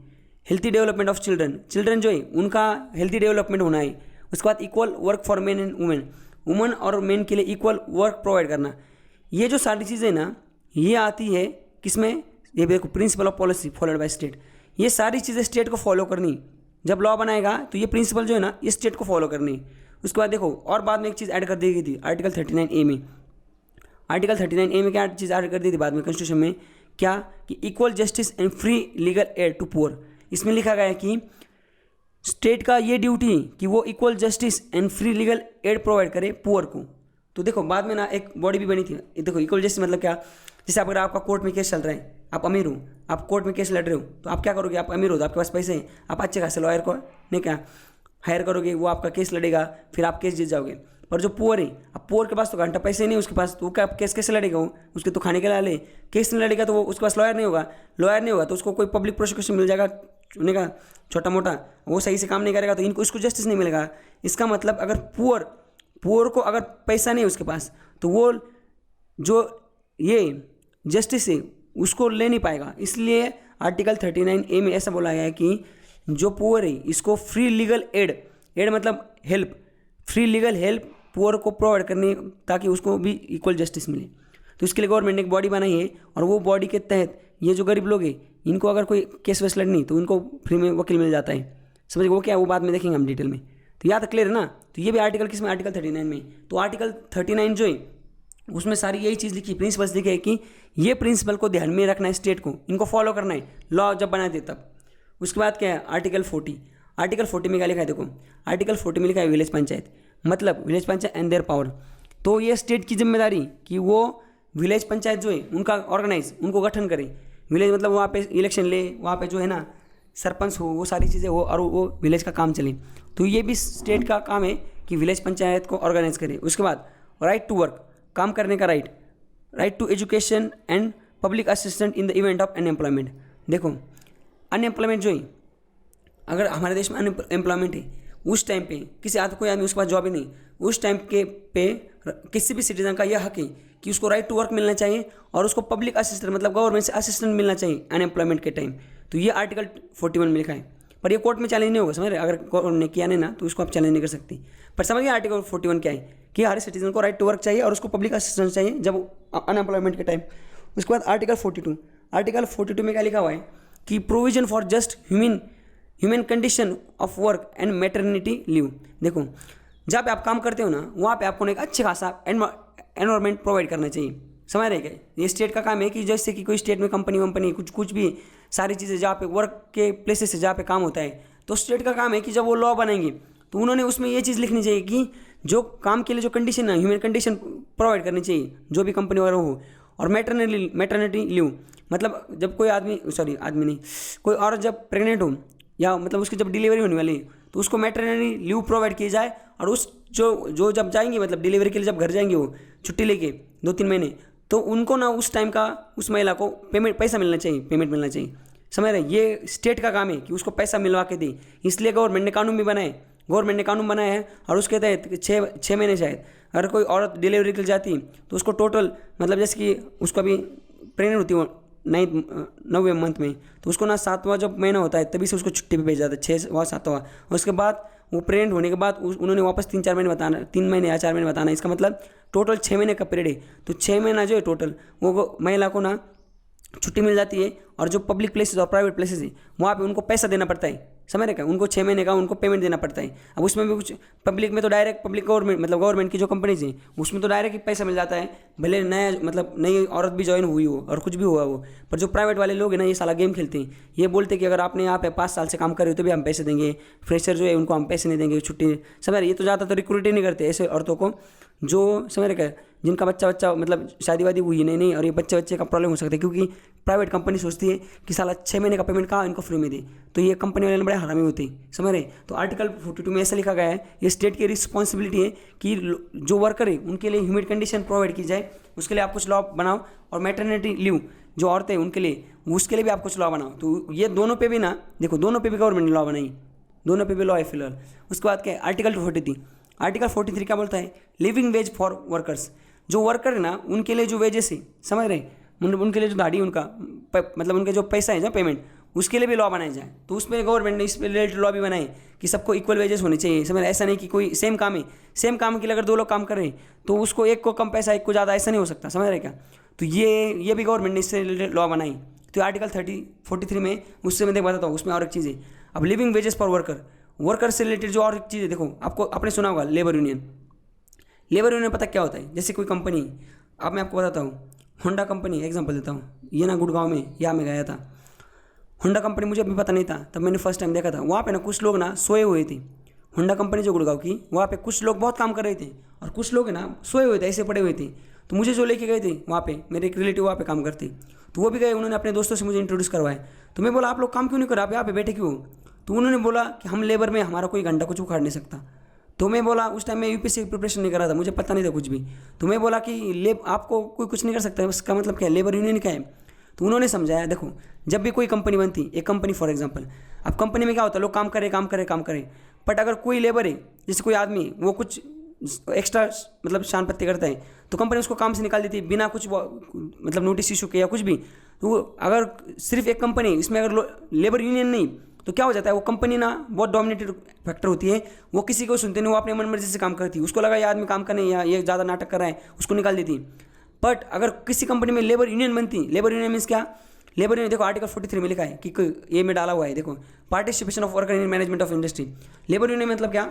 Healthy development of children, children जो है उनका हेल्थी डेवलपमेंट होना है। उसके बाद equal work for main and women, women और मेन के लिए इक्वल वर्क प्रोवाइड करना। ये जो सारी चीज़ें ना, ये आती है किसमें? ये देखो, principal of policy followed by state. ये सारी चीज़ें स्टेट को फॉलो करनी। जब लॉ बनाएगा तो ये प्रिंसिपल जो है ना, ये स्टेट को फॉलो करनी। उसके बाद देखो, और बाद में एक चीज़ ऐड कर दी गई थी आर्टिकल 39A में। आर्टिकल 39A में क्या चीज़ ऐड कर दी थी बाद में कॉन्स्टिट्यूशन में? क्या? कि equal justice and free legal aid to poor. इसमें लिखा गया है कि स्टेट का ये ड्यूटी कि वो equal justice and free legal aid provide करे पुअर को। तो देखो, बाद में ना एक बॉडी भी बनी थी। देखो, इक्वल जस्टिस मतलब क्या? जैसे अगर आपका कोर्ट में केस चल रहा है, आप अमीर हो, आप कोर्ट में केस लड़ रहे हो, तो आप क्या करोगे? आप अमीर हो तो आपके पास पैसे हैं, आप अच्छे खासे लॉयर को नहीं क्या हायर करोगे, वो आपका केस लड़ेगा, फिर आप केस जीत जाओगे। पर जो पुअर है, अब पुअर के पास तो घंटा पैसे नहीं उसके पास, तो वो क्या केस कैसे लड़ेगा? वो उसके तो खाने के लिए ले, केस नहीं लड़ेगा तो वो उसके पास लॉयर नहीं होगा। लॉयर नहीं होगा तो उसको कोई पब्लिक प्रोसिक्यूशन मिल जाएगा चुने का छोटा मोटा, वो सही से काम नहीं करेगा तो इनको इसको जस्टिस नहीं मिलेगा। इसका मतलब अगर पुअर को अगर पैसा नहीं है उसके पास, तो वो जो ये जस्टिस है उसको ले नहीं पाएगा। इसलिए आर्टिकल 39A में ऐसा बोला गया है कि जो पुअर है इसको फ्री लीगल एड मतलब help, free legal help poor को प्रोवाइड करनी ताकि उसको भी इक्वल जस्टिस मिले। तो इसके लिए गवर्नमेंट ने एक बॉडी बनाई है और वो बॉडी के तहत ये जो गरीब लोग हैं इनको अगर कोई केस वेस लड़नी तो उनको फ्री में वकील मिल जाता है। समझ वो क्या है, वो बाद में देखेंगे हम डिटेल में। तो याद क्लियर है ना? तो ये भी आर्टिकल किस में? आर्टिकल 39 में। तो आर्टिकल 39 जो है उसमें सारी यही चीज़ लिखी, प्रिंसिपल्स लिखे है कि ये प्रिंसिपल को ध्यान में रखना है स्टेट को, इनको फॉलो करना है लॉ जब बनाते तब। उसके बाद क्या है? आर्टिकल 40। आर्टिकल 40 में क्या लिखा है? देखो, आर्टिकल 40 में लिखा है विलेज पंचायत, मतलब village panchayat and their power. तो ये स्टेट की जिम्मेदारी कि वो विलेज पंचायत जो है उनका ऑर्गेनाइज, उनको गठन करे। विलेज मतलब वहाँ पे इलेक्शन ले, वहाँ पे जो है ना सरपंच हो, वो सारी चीज़ें हो और वो विलेज का काम चले। तो ये भी स्टेट का काम है कि विलेज पंचायत को ऑर्गेनाइज करे। उसके बाद राइट टू वर्क, काम करने का right to education and public assistant in the event of unemployment. देखो, अनएम्प्लॉयमेंट जो है, अगर हमारे देश में अनएम्प्लॉयमेंट है उस टाइम पे किसी कोई आदमी उसके पास जॉब ही नहीं, उस टाइम के पे किसी भी सिटीजन का यह हक है कि उसको राइट टू वर्क मिलना चाहिए और उसको पब्लिक असिस्टेंट मतलब गवर्नमेंट से असिस्टेंट मिलना चाहिए अनएम्प्लॉयमेंट के टाइम। तो ये आर्टिकल 41 में लिखा है। पर ये कोर्ट में चैलेंज नहीं होगा, समझ रहे? अगर कोर्ट ने किया नहीं ना तो उसको आप चैलेंज नहीं कर सकती। पर समझिए आर्टिकल 41 क्या है कि हर सिटीजन को राइट टू वर्क चाहिए और उसको पब्लिक असिस्टेंस चाहिए जब अनएम्प्लॉयमेंट के टाइम। उसके बाद आर्टिकल 42, आर्टिकल 42 में क्या लिखा हुआ है कि provision for just human condition of work and maternity leave. देखो, जहाँ पे आप काम करते हो ना वहाँ पे आपको एक अच्छे खासा एनवायरमेंट प्रोवाइड करना चाहिए। समझ रहे क्या? ये स्टेट का काम है कि जैसे कि कोई स्टेट में कंपनी वंपनी कुछ भी सारी चीज़ें जहाँ पे वर्क के प्लेसेस है जहाँ पे काम होता है, तो स्टेट का काम है कि जब वो लॉ बनाएंगे तो उन्होंने उसमें ये चीज़ लिखनी चाहिए कि जो काम के लिए जो कंडीशन है ह्यूमन कंडीशन प्रोवाइड करनी चाहिए जो भी कंपनी वगैरह हो। और मैटरनिटी लीव मतलब जब कोई आदमी नहीं, कोई औरत जब प्रेग्नेंट हो या मतलब उसकी जब डिलीवरी होने वाली है तो उसको मैटरनिटी लीव प्रोवाइड की जाए। और उस जो जब जाएंगे मतलब डिलीवरी के लिए जब घर जाएंगे वो छुट्टी लेके 2-3 महीने, तो उनको ना उस टाइम का उस महिला को पैसा मिलना चाहिए, पेमेंट मिलना चाहिए। समझ रहे? ये स्टेट का काम है कि उसको पैसा मिलवा के दे। इसलिए गवर्नमेंट ने कानून भी बनाया है और उसके तहत 6 महीने शायद अगर कोई औरत डिलीवरी के लिए जाती तो उसको टोटल मतलब जैसे कि उसको अभी प्रेग्नेंट होती हो 9वें मंथ में, तो उसको ना 7वां जब महीना होता है तभी से उसको छुट्टी पे भेजा जाता है, 6वां 7वां। और उसके बाद वो प्रेग्नेंट होने के बाद उन्होंने वापस 3 महीने या 4 महीने बताना। इसका मतलब टोटल 6 महीने का पीरियड है। तो 6 महीना जो है टोटल वो महिला को ना छुट्टी मिल जाती है। और जो पब्लिक प्लेसेस और प्राइवेट प्लेसेस है वहाँ पे उनको पैसा देना पड़ता है। समझ रहे क्या? उनको 6 महीने का उनको पेमेंट देना पड़ता है। अब उसमें भी कुछ पब्लिक में तो डायरेक्ट गवर्नमेंट की जो कंपनीज हैं उसमें तो डायरेक्ट ही पैसा मिल जाता है, भले नई औरत भी ज्वाइन हुई हो और कुछ भी हुआ हो। पर जो प्राइवेट वाले लोग हैं ना ये साला गेम खेलते हैं। ये बोलते हैं कि अगर आपने यहाँ पे 5 साल से काम कर रहे हो तो भी हम पैसे देंगे, फ्रेशर जो है उनको हम पैसे नहीं देंगे छुट्टी। समझ रहे? ये तो ज़्यादातर रिक्रूट ही नहीं करते ऐसे औरतों को जो समझ रहे क्या जिनका बच्चा मतलब शादी वादी हुई नहीं और ये बच्चे का प्रॉब्लम हो सकता है, क्योंकि प्राइवेट कंपनी सोचती है कि साला 6 महीने का पेमेंट कहाँ इनको फ्री में दे, तो ये कंपनी वाले बड़े हरामी होते हैं, समझ रहे। तो आर्टिकल 42 में ऐसा लिखा गया है, ये स्टेट की रिस्पॉन्सिबिलिटी है कि जो वर्कर है उनके लिए ह्यूमिड कंडीशन प्रोवाइड की जाए, उसके लिए आप कुछ लॉ बनाओ। और मैटरनिटी लीव जो औरतें उनके लिए, उसके लिए भी आप कुछ लॉ बनाओ। तो ये दोनों पे भी ना, देखो दोनों पे भी गवर्नमेंट ने लॉ बनाई, दोनों पे भी लॉ है फिलहाल। उसके बाद क्या है, आर्टिकल 43। आर्टिकल 43 क्या बोलता है, लिविंग वेज फॉर वर्कर्स। जो वर्कर है ना उनके लिए जो वेजेस है, समझ रहे, उनके लिए जो दाढ़ी उनका मतलब उनके जो पैसा है जो पेमेंट, उसके लिए भी लॉ बनाया जाए। तो उसमें गवर्नमेंट ने इस पर रिलेटेड लॉ भी बनाए कि सबको इक्वल वेजेस होने चाहिए, समझ रहे। ऐसा नहीं कि कोई सेम काम है, सेम काम के लिए अगर 2 लोग काम कर रहे हैं तो उसको एक को कम पैसा एक को ज़्यादा, ऐसा नहीं हो सकता, समझ रहे क्या। तो ये भी गवर्नमेंट ने इससे रिलेटेड लॉ बनाई। तो आर्टिकल 43 में उससे मैं बताता हूँ, उसमें और एक चीज़ है। अब लिविंग वेजेस फॉर वर्कर से रिलेटेड जो और एक चीज़ है, देखो आपको आपने सुना होगा लेबर यूनियन। लेबर यूनियन पता क्या होता है, जैसे कोई कंपनी, अब मैं आपको बताता हूँ, होंडा कंपनी एग्जांपल देता हूँ, ये ना गुड़गांव में यहाँ मैं गया था, होंडा कंपनी मुझे अभी पता नहीं था, तब मैंने फर्स्ट टाइम देखा था। वहाँ पे ना कुछ लोग ना सोए हुए थे, होंडा कंपनी जो गुड़गांव की, वहाँ पे कुछ लोग बहुत काम कर रहे थे और कुछ लोग है ना सोए हुए थे, ऐसे पड़े हुए थे। तो मुझे जो लेके गए थे वहाँ पे, मेरे एक रिलेटिव वहाँ पे काम करते, तो वो भी गए, उन्होंने अपने दोस्तों से मुझे इंट्रोड्यूस करवाया। तो मैं बोला आप लोग काम क्यों नहीं कर रहे, आप यहाँ पे बैठे क्यों। तो उन्होंने बोला कि हम लेबर में हमारा कोई घंटा कुछ उखाड़ नहीं सकता। तो मैं बोला, उस टाइम मैं यूपीएससी की प्रिपरेशन नहीं कर रहा था, मुझे पता नहीं था कुछ भी। तो मैं बोला कि आपको कोई कुछ नहीं कर सकता, इसका मतलब क्या है, लेबर यूनियन क्या है। तो उन्होंने समझाया, देखो जब भी कोई कंपनी बनती, एक कंपनी फॉर एग्जांपल, अब कंपनी में क्या होता है, लोग काम करें, बट अगर कोई लेबर है, जैसे कोई आदमी वो कुछ एक्स्ट्रा मतलब शान पत्ती करता है, तो कंपनी उसको काम से निकाल देती है बिना कुछ मतलब नोटिस इशू के या कुछ भी। तो अगर सिर्फ एक कंपनी, इसमें अगर लेबर यूनियन नहीं, तो क्या हो जाता है, वो कंपनी ना बहुत डोमिनेटेड फैक्टर होती है, वो किसी को सुनते नहीं, वो अपने मन मर्जी से काम करती है, उसको लगा ये आदमी काम करने या ये ज़्यादा नाटक कर रहा है, उसको निकाल देती। बट अगर किसी कंपनी में लेबर यूनियन बनती, लेबर यूनियन मीन्स क्या, लेबर यूनियन देखो आर्टिकल 43 में लिखा है कि ये में डाला हुआ है, देखो participation of worker in management of industry. Labour union मतलब क्या,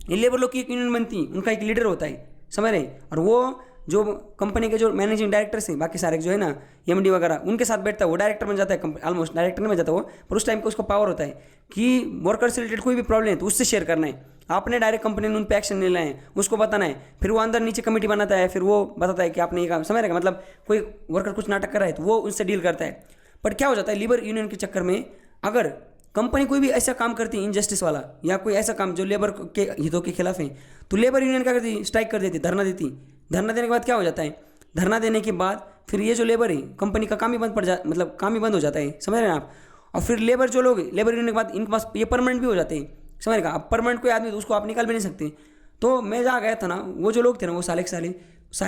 ये लेबर लोग की एक यूनियन बनती, उनका एक लीडर होता है, समझ रहे। और वो जो कंपनी के जो मैनेजिंग डायरेक्टर्स हैं, बाकी सारे जो है ना एमडी वगैरह, उनके साथ बैठता है, वो डायरेक्टर बन जाता है, ऑलमोस्ट डायरेक्टर नहीं बन जाता वो, पर उस टाइम को उसको पावर होता है कि वर्कर से रिलेटेड कोई भी प्रॉब्लम है तो उससे शेयर करना है। आपने डायरेक्ट कंपनी ने उन पर एक्शन लेना है, उसको बताना है, फिर वो अंदर नीचे कमेटी बनाता है, फिर वो बताता है कि आपने ये काम, समझ रहे, मतलब कोई वर्कर कुछ नाटक कर रहा है तो वो उनसे डील करता है। बट क्या हो जाता है, लेबर यूनियन के चक्कर में अगर कंपनी कोई भी ऐसा काम करती है इनजस्टिस वाला, या कोई ऐसा काम जो लेबर के हितों के खिलाफ है, तो लेबर यूनियन क्या करती, स्ट्राइक कर देती, धरना देती। धरना देने के बाद क्या हो जाता है, धरना देने के बाद फिर ये जो लेबर है, कंपनी का काम ही बंद पड़ जा मतलब काम ही बंद हो जाता है, समझ रहे हैं आप। और फिर लेबर जो लोग लेबर यूनियन के बाद इनके पास ये परमानेंट भी हो जाते हैं, समझ रहे। अब परमानेंट कोई आदमी तो उसको आप निकाल भी नहीं सकते। तो मैं जहाँ गया था ना, वो जो लोग थे ना, वो सारे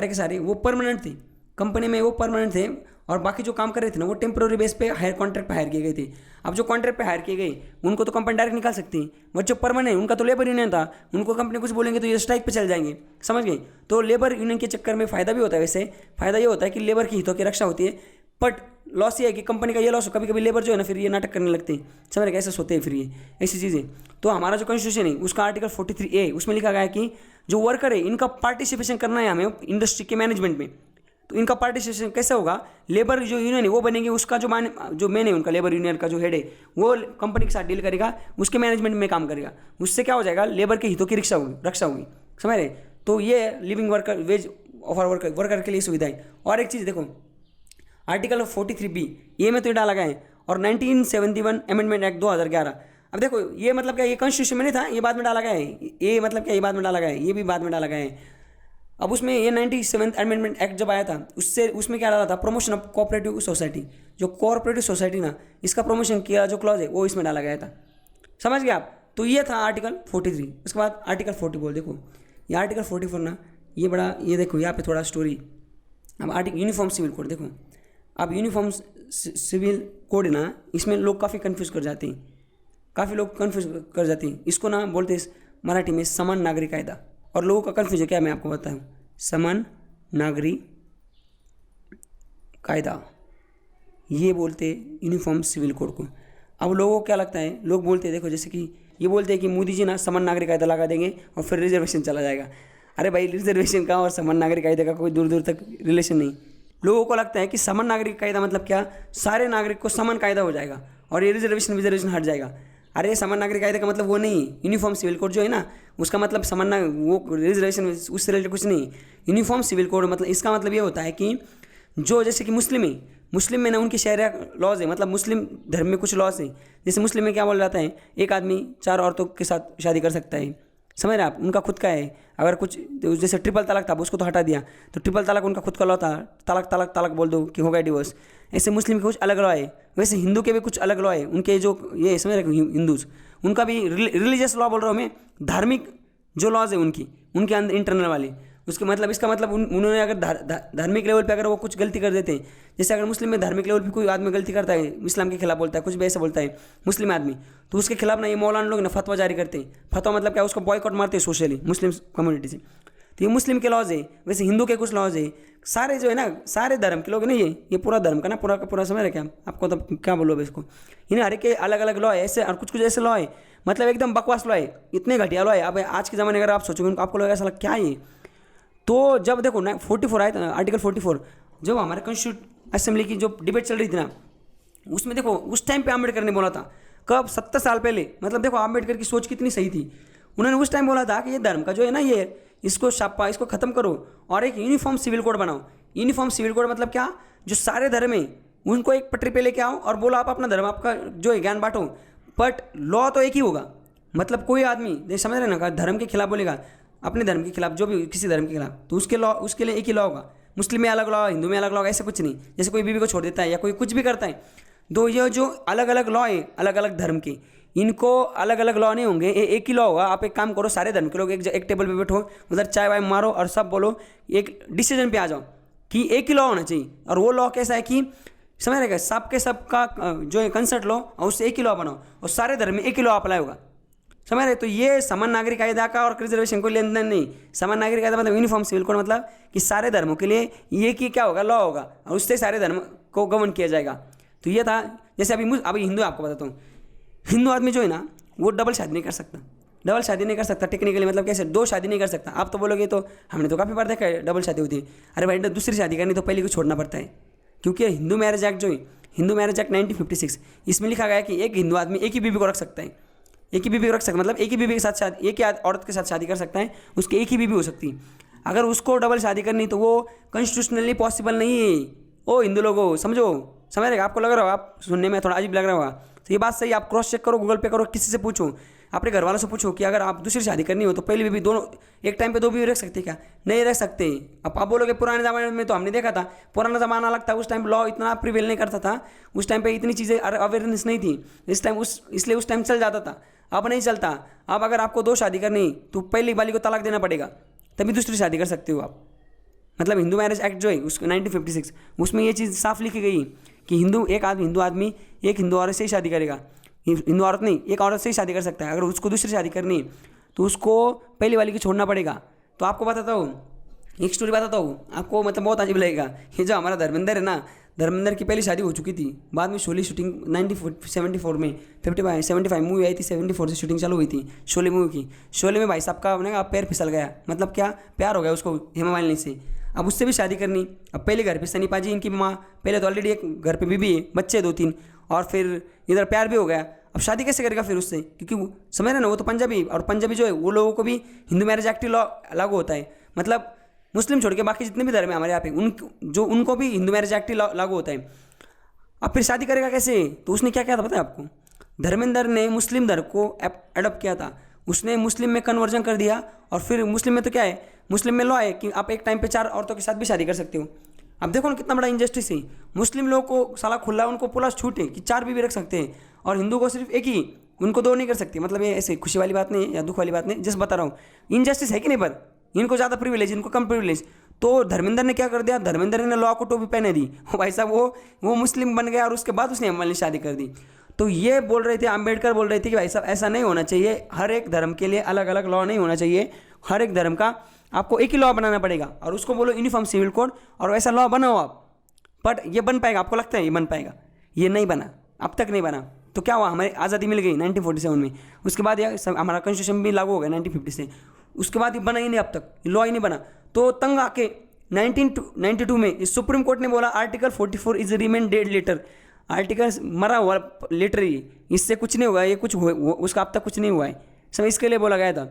के सारे वो परमानेंट थे कंपनी में, वो परमानेंट थे। और बाकी जो काम कर रहे थे ना, वो टेम्प्रोरी बेस पे हायर कॉन्ट्रैक्ट पे हायर किए गए थे। अब जो कॉन्ट्रैक्ट पे हायर किए गए उनको तो कंपनी डायरेक्ट निकाल सकती है, बट जो परमानेंट है उनका तो लेबर यूनियन था, उनको कंपनी कुछ बोलेंगे तो ये स्ट्राइक पे चल जाएंगे, समझ गए। तो लेबर यूनियन के चक्कर में फ़ायदा भी होता है, वैसे फ़ायदा ये होता है कि लेबर की हितों की रक्षा होती है, बट लॉस ये है कि कंपनी का ये लॉस, कभी कभी लेबर जो है ना फिर ये नाटक करने लगते हैं, समझ रहे, कैसे सोते हैं फिर ये ऐसी चीज़ें। तो हमारा जो कॉन्स्टिट्यूशन है उसका आर्टिकल 43A, उसमें लिखा गया है कि जो वर्कर है इनका पार्टिसिपेशन करना है हमें इंडस्ट्री के मैनेजमेंट में। तो इनका पार्टिसिपेशन कैसे होगा, लेबर जो यूनियन है वो बनेंगे, उसका जो मैन है उनका लेबर यूनियन का जो हेड है वो कंपनी के साथ डील करेगा, उसके मैनेजमेंट में काम करेगा। उससे क्या हो जाएगा, लेबर के हितों की रक्षा होगी, समझ रहे। तो ये living worker ways of worker के लिए सुविधा है। और एक चीज़ देखो, आर्टिकल 43B ये में तो ये डाला गया है, और 1971 अमेंडमेंट एक्ट 2011। अब देखो ये मतलब क्या, ये कॉन्स्टिट्यूशन में नहीं था, ये बाद में डाला गया है, ये मतलब क्या, ये बाद में डाला गया है, ये भी बाद में डाला गया है। अब उसमें ये 97th अमेंडमेंट एक्ट जब आया था, उसमें क्या डाला था, प्रमोशन ऑफ कोऑपरेटिव सोसाइटी। जो कोऑपरेटिव सोसाइटी ना, इसका प्रमोशन किया जो क्लॉज है वो इसमें डाला गया था, समझ गए आप। तो ये था आर्टिकल 43। उसके बाद आर्टिकल 44, देखो ये आर्टिकल 44 ना, ये बड़ा, ये देखो यहाँ पे थोड़ा स्टोरी। अब आर्टिकल यूनिफॉर्म सिविल कोड देखो, अब यूनिफॉर्म सिविल कोड ना, इसमें लोग काफ़ी कन्फ्यूज़ कर जाते हैं, इसको ना बोलते हैं मराठी में समान नागरिक कायदा। और लोगों का कन्फ्यूजन क्या, मैं आपको बताऊं, समान नागरिक कायदा ये बोलते यूनिफॉर्म सिविल कोड को। अब लोगों को क्या लगता है, लोग बोलते हैं, देखो जैसे कि ये बोलते हैं कि मोदी जी ना समान नागरिक कायदा लगा देंगे और फिर रिजर्वेशन चला जाएगा। अरे भाई, रिजर्वेशन का और समान नागरिक कायदे का कोई दूर दूर तक रिलेशन नहीं। लोगों को लगता है कि समान नागरिक कायदा मतलब क्या, सारे नागरिक को समान कायदा हो जाएगा और ये रिजर्वेशन हट जाएगा। अरे समान नागरिक कायदे का मतलब वो नहीं, यूनिफॉर्म सिविल कोड जो है ना, उसका मतलब समझना, वो रिजर्वेशन उससे रिलेटेड कुछ नहीं। यूनिफॉर्म सिविल कोड मतलब इसका मतलब ये होता है कि जो जैसे कि मुस्लिम में ना उनकी शरिया लॉज है, मतलब मुस्लिम धर्म में कुछ लॉज है। जैसे मुस्लिम में क्या बोला जाता है, एक आदमी 4 औरतों के साथ शादी कर सकता है, समझ रहे हैं आप, उनका खुद का है। अगर कुछ जैसे ट्रिपल तलाक था, उसको तो हटा दिया, तो ट्रिपल तलाक उनका खुद का लॉ था, तलाक तलाक तलाक बोल दो कि हो गया डिवोर्स। ऐसे मुस्लिम के कुछ अलग लॉ है, वैसे हिंदू के भी कुछ अलग लॉ है। उनके जो ये समझ रहे हिंदूज, उनका भी रिलीजियस लॉ बोल रहा हूँ मैं, धार्मिक जो लॉज है उनके अंदर इंटरनल वाले। उसके मतलब इसका मतलब उन्होंने अगर धार्मिक लेवल पे अगर वो कुछ गलती कर देते हैं, जैसे अगर मुस्लिम में धार्मिक लेवल पे कोई आदमी गलती करता है, इस्लाम के खिलाफ बोलता है, कुछ भी ऐसा बोलता है मुस्लिम आदमी, तो उसके खिलाफ ना ये मौलाना लोग ना फतवा जारी करते हैं। फतवा मतलब क्या, उसको बॉयकॉट मारते हैं सोशली मुस्लिम कम्युनिटी से। तो ये मुस्लिम के लॉज है। वैसे हिंदू के कुछ लॉज है, सारे जो है ना, सारे धर्म के लोग है ना, ये पूरा धर्म का ना पूरा का पूरा समझ रहे क्या आपको, तो क्या बोलो अब इसको, इन्हें हर एक के अलग अलग लॉ है ऐसे, और कुछ कुछ ऐसे लॉ है मतलब एकदम बकवास लॉ है, इतने घटिया लॉ है। अब आज के ज़माने अगर आप सोचोगे आपको लगेगा साला क्या है। तो जब देखो ना 44 आया था, आर्टिकल 44, जब हमारे कॉन्स्टिट्यूट असेंबली की जो डिबेट चल रही थी ना, उसमें देखो उस टाइम पे अम्बेडकर ने बोला था, कब 70 साल पहले, मतलब देखो अम्बेडकर की सोच कितनी सही थी। उन्होंने उस टाइम बोला था कि ये धर्म का जो है ना, ये इसको छापा, इसको ख़त्म करो और एक यूनिफॉर्म सिविल कोड बनाओ। यूनिफॉर्म सिविल कोड मतलब क्या, जो सारे धर्म है उनको एक पटरी पे लेके आओ और बोलो आप अपना धर्म, आपका जो है ज्ञान बांटो, बट लॉ तो एक ही होगा। मतलब कोई आदमी समझ रहे ना, धर्म के खिलाफ बोलेगा, अपने धर्म के खिलाफ, जो भी किसी धर्म के खिलाफ, तो उसके लिए एक ही लॉ होगा। मुस्लिम में अलग लॉ, हिंदू में अलग लॉ, ऐसा कुछ नहीं। जैसे कोई बीवी को छोड़ देता है या कोई कुछ भी करता है, तो ये जो अलग अलग लॉ है अलग अलग धर्म के, इनको अलग अलग लॉ नहीं होंगे, एक ही लॉ होगा। आप एक काम करो, सारे धर्म के लोग एक टेबल पे बैठो, उधर चाय वाय मारो और सब बोलो, एक डिसीजन पे आ जाओ कि एक ही लॉ होना चाहिए। और वो लॉ कैसा है कि समझ रहेगा, सबके सबका जो है कंसर्ट लो और उससे एक ही लॉ बनाओ और सारे धर्म में एक ही लॉ अप्लाई होगा, समझ रहे। तो ये समान नागरिक कायदा का और रिजर्वेशन को लेन देन नहीं। समान नागरिक कायदा मतलब यूनिफॉर्म सिविल कोड, मतलब कि सारे धर्मों के लिए ये कि क्या होगा, लॉ होगा और उससे सारे धर्म को गवर्न किया जाएगा। तो ये था। जैसे अभी हिंदू आपको बताता हूँ, हिंदू आदमी जो है ना, वो डबल शादी नहीं कर सकता। डबल शादी नहीं कर सकता टेक्निकली, मतलब कैसे, 2 शादी नहीं कर सकता। आप तो बोलोगे तो हमने तो काफ़ी बार देखा है डबल शादी होती है। अरे भाई, दूसरी शादी करनी तो पहले को छोड़ना पड़ता है, क्योंकि हिंदू मैरिज एक्ट जो है, हिंदू मैरिज एक्ट 1956, इसमें लिखा गया है कि एक हिंदू आदमी एक ही बीवी को रख सकता है। एक ही बीवी को रख सकता, मतलब एक ही बीवी के साथ शादी, एक ही औरत के साथ शादी कर सकता है, उसकी एक ही बीवी हो सकती है। अगर उसको डबल शादी करनी तो वो कॉन्स्टिट्यूशनली पॉसिबल नहीं है। ओ हिंदू लोगों समझो, समझ रहे, आपको लग रहा होगा, आप सुनने में थोड़ा अजीब लग रहा होगा, तो ये बात सही। आप क्रॉस चेक करो, गूगल पे करो, किसी से पूछो, अपने घर वालों से पूछो कि अगर आप दूसरी शादी करनी हो तो पहली बीवी, दोनों एक टाइम पे 2 बीवी रख सकते क्या? नहीं रख सकते। अब आप बोलोगे पुराने ज़माने में तो हमने देखा था, पुराना ज़माना अलग था, उस टाइम लॉ इतना प्रिवेल नहीं करता था, उस टाइम पे इतनी चीज़ें अवेयरनेस नहीं थी, इस टाइम इसलिए उस टाइम चल जाता था, अब नहीं चलता। अब अगर आपको 2 शादी करनी तो पहली वाली को तलाक देना पड़ेगा, तभी दूसरी शादी कर सकते हो आप। मतलब हिंदू मैरिज एक्ट जो है उसको 1956, उसमें ये चीज़ साफ लिखी गई कि एक हिंदू आदमी एक हिंदू औरत से ही शादी करेगा। हिंदू औरत नहीं, एक औरत से ही शादी कर सकता है। अगर उसको दूसरी शादी करनी तो उसको पहली वाली की छोड़ना पड़ेगा। तो आपको बताता हूँ, एक स्टोरी बताता हूँ आपको, मतलब बहुत अजीब लगेगा। ये जो हमारा धर्मेंद्र है ना, धर्मेंद्र की पहली शादी हो चुकी थी, बाद में शोले शूटिंग 1974 में 75 मूवी आई थी, 74 से शूटिंग चालू हुई थी शोले मूवी की। शोले में भाई साहब का पैर फिसल गया, मतलब क्या प्यार हो गया उसको हेमा मालिनी से। अब उससे भी शादी करनी। अब पहले घर पे सनी पाजी इनकी माँ, पहले तो ऑलरेडी एक घर पे बीबी है, बच्चे 2-3, और फिर इधर प्यार भी हो गया। अब शादी कैसे करेगा फिर उससे, क्योंकि समझ रहे ना, वो तो पंजाबी, और पंजाबी जो है वो लोगों को भी हिंदू मैरिज एक्ट लॉ लागू होता है। मतलब मुस्लिम छोड़ के बाकी जितने भी धर्म है हमारे यहाँ पे, उनको भी हिंदू मैरिज एक्ट लागू होता है। अब फिर शादी करेगा कैसे? तो उसने क्या किया था पता है आपको? धर्मेंद्र ने मुस्लिम धर्म को एडॉप्ट किया था, उसने मुस्लिम में कन्वर्जन कर दिया। और फिर मुस्लिम में तो क्या है, मुस्लिम में लॉ है कि आप एक टाइम पे 4 औरतों के साथ भी शादी कर सकते हो। अब देखो ना कितना बड़ा इंजस्टिस है। मुस्लिम लोग को साला खुला, उनको पुलिस छूट है कि 4 बीवी रख सकते हैं, और हिंदू को सिर्फ एक ही, उनको 2 नहीं कर सकते। मतलब ये ऐसे खुशी वाली बात नहीं है या दुख वाली बात नहीं, जस्ट बता रहा हूँ, इनजस्टिस है कि नहीं। पर इनको ज़्यादा प्रिविलेज, इनको कम प्रिविलेज। तो धर्मेंद्र ने क्या कर दिया, धर्मेंद्र ने लॉ को टोपी पहने दी, भाई साहब वो मुस्लिम बन गया, और उसके बाद उसने हमारे शादी कर दी। तो ये बोल रहे थे, अम्बेडकर बोल रहे थे कि भाई साहब ऐसा नहीं होना चाहिए, हर एक धर्म के लिए अलग अलग लॉ नहीं होना चाहिए, हर एक धर्म का आपको एक ही लॉ बनाना पड़ेगा, और उसको बोलो यूनिफॉर्म सिविल कोड, और वैसा लॉ बनाओ आप। बट ये बन पाएगा? आपको लगता है ये बन पाएगा? ये नहीं बना, अब तक नहीं बना। तो क्या हुआ, हमारी आज़ादी मिल गई 1947 में, उसके बाद हमारा कॉन्स्टिट्यूशन भी लागू हो गया 1950 से, उसके बाद ये बना ही नहीं, अब तक लॉ ही नहीं बना। तो तंग आके 1992 में सुप्रीम कोर्ट ने बोला article 44 is remain dead letter, article मरा हुआ लेटर, ही इससे कुछ नहीं हुआ, ये कुछ उसका अब तक कुछ नहीं हुआ है। सब इसके लिए बोला गया था।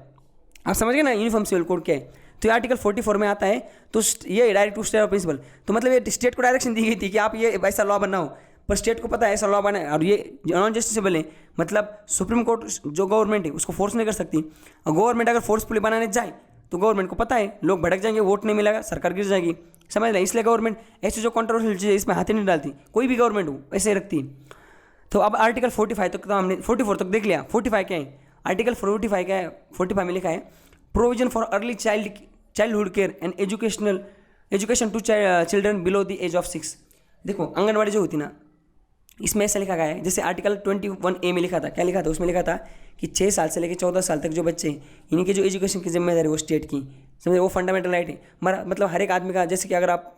आप समझ गए ना यूनिफॉर्म सिविल कोड क्या है। तो ये आर्टिकल 44 में आता है। तो ये directive state of principle, तो मतलब ये स्टेट को डायरेक्शन दी गई थी कि आप ये ऐसा लॉ बनाओ, पर स्टेट को पता है ऐसा लॉ बना है और ये नॉन जस्टिसेबल है। मतलब सुप्रीम कोर्ट जो गवर्नमेंट है उसको फोर्स नहीं कर सकती, और गवर्नमेंट अगर फोर्सफुली बनाने जाए तो गवर्नमेंट को पता है लोग भड़क जाएंगे, वोट नहीं मिलेगा, सरकार गिर जाएगी, समझ रहे। इसलिए गवर्नमेंट ऐसी जो कॉन्ट्रोवर्शियल चीज़ है इसमें हाथ ही नहीं डालती, कोई भी गवर्नमेंट हो ऐसे ही रखती है। तो अब आर्टिकल 45 तक तो हमने 44 तक देख लिया। 45 क्या है? आर्टिकल 45 क्या है? 45 में लिखा है provision for early childhood care and education to children below the age of 6। देखो आंगनबाड़ी जो होती ना, इसमें ऐसा लिखा गया है, जैसे आर्टिकल 21A में लिखा था, क्या लिखा था उसमें? लिखा था कि 6 साल से लेकर 14 साल तक जो बच्चे हैं इनकी जो एजुकेशन की जिम्मेदारी वो स्टेट की, समझे, वो फंडामेंटल राइट है मतलब हर एक आदमी का। जैसे कि अगर आप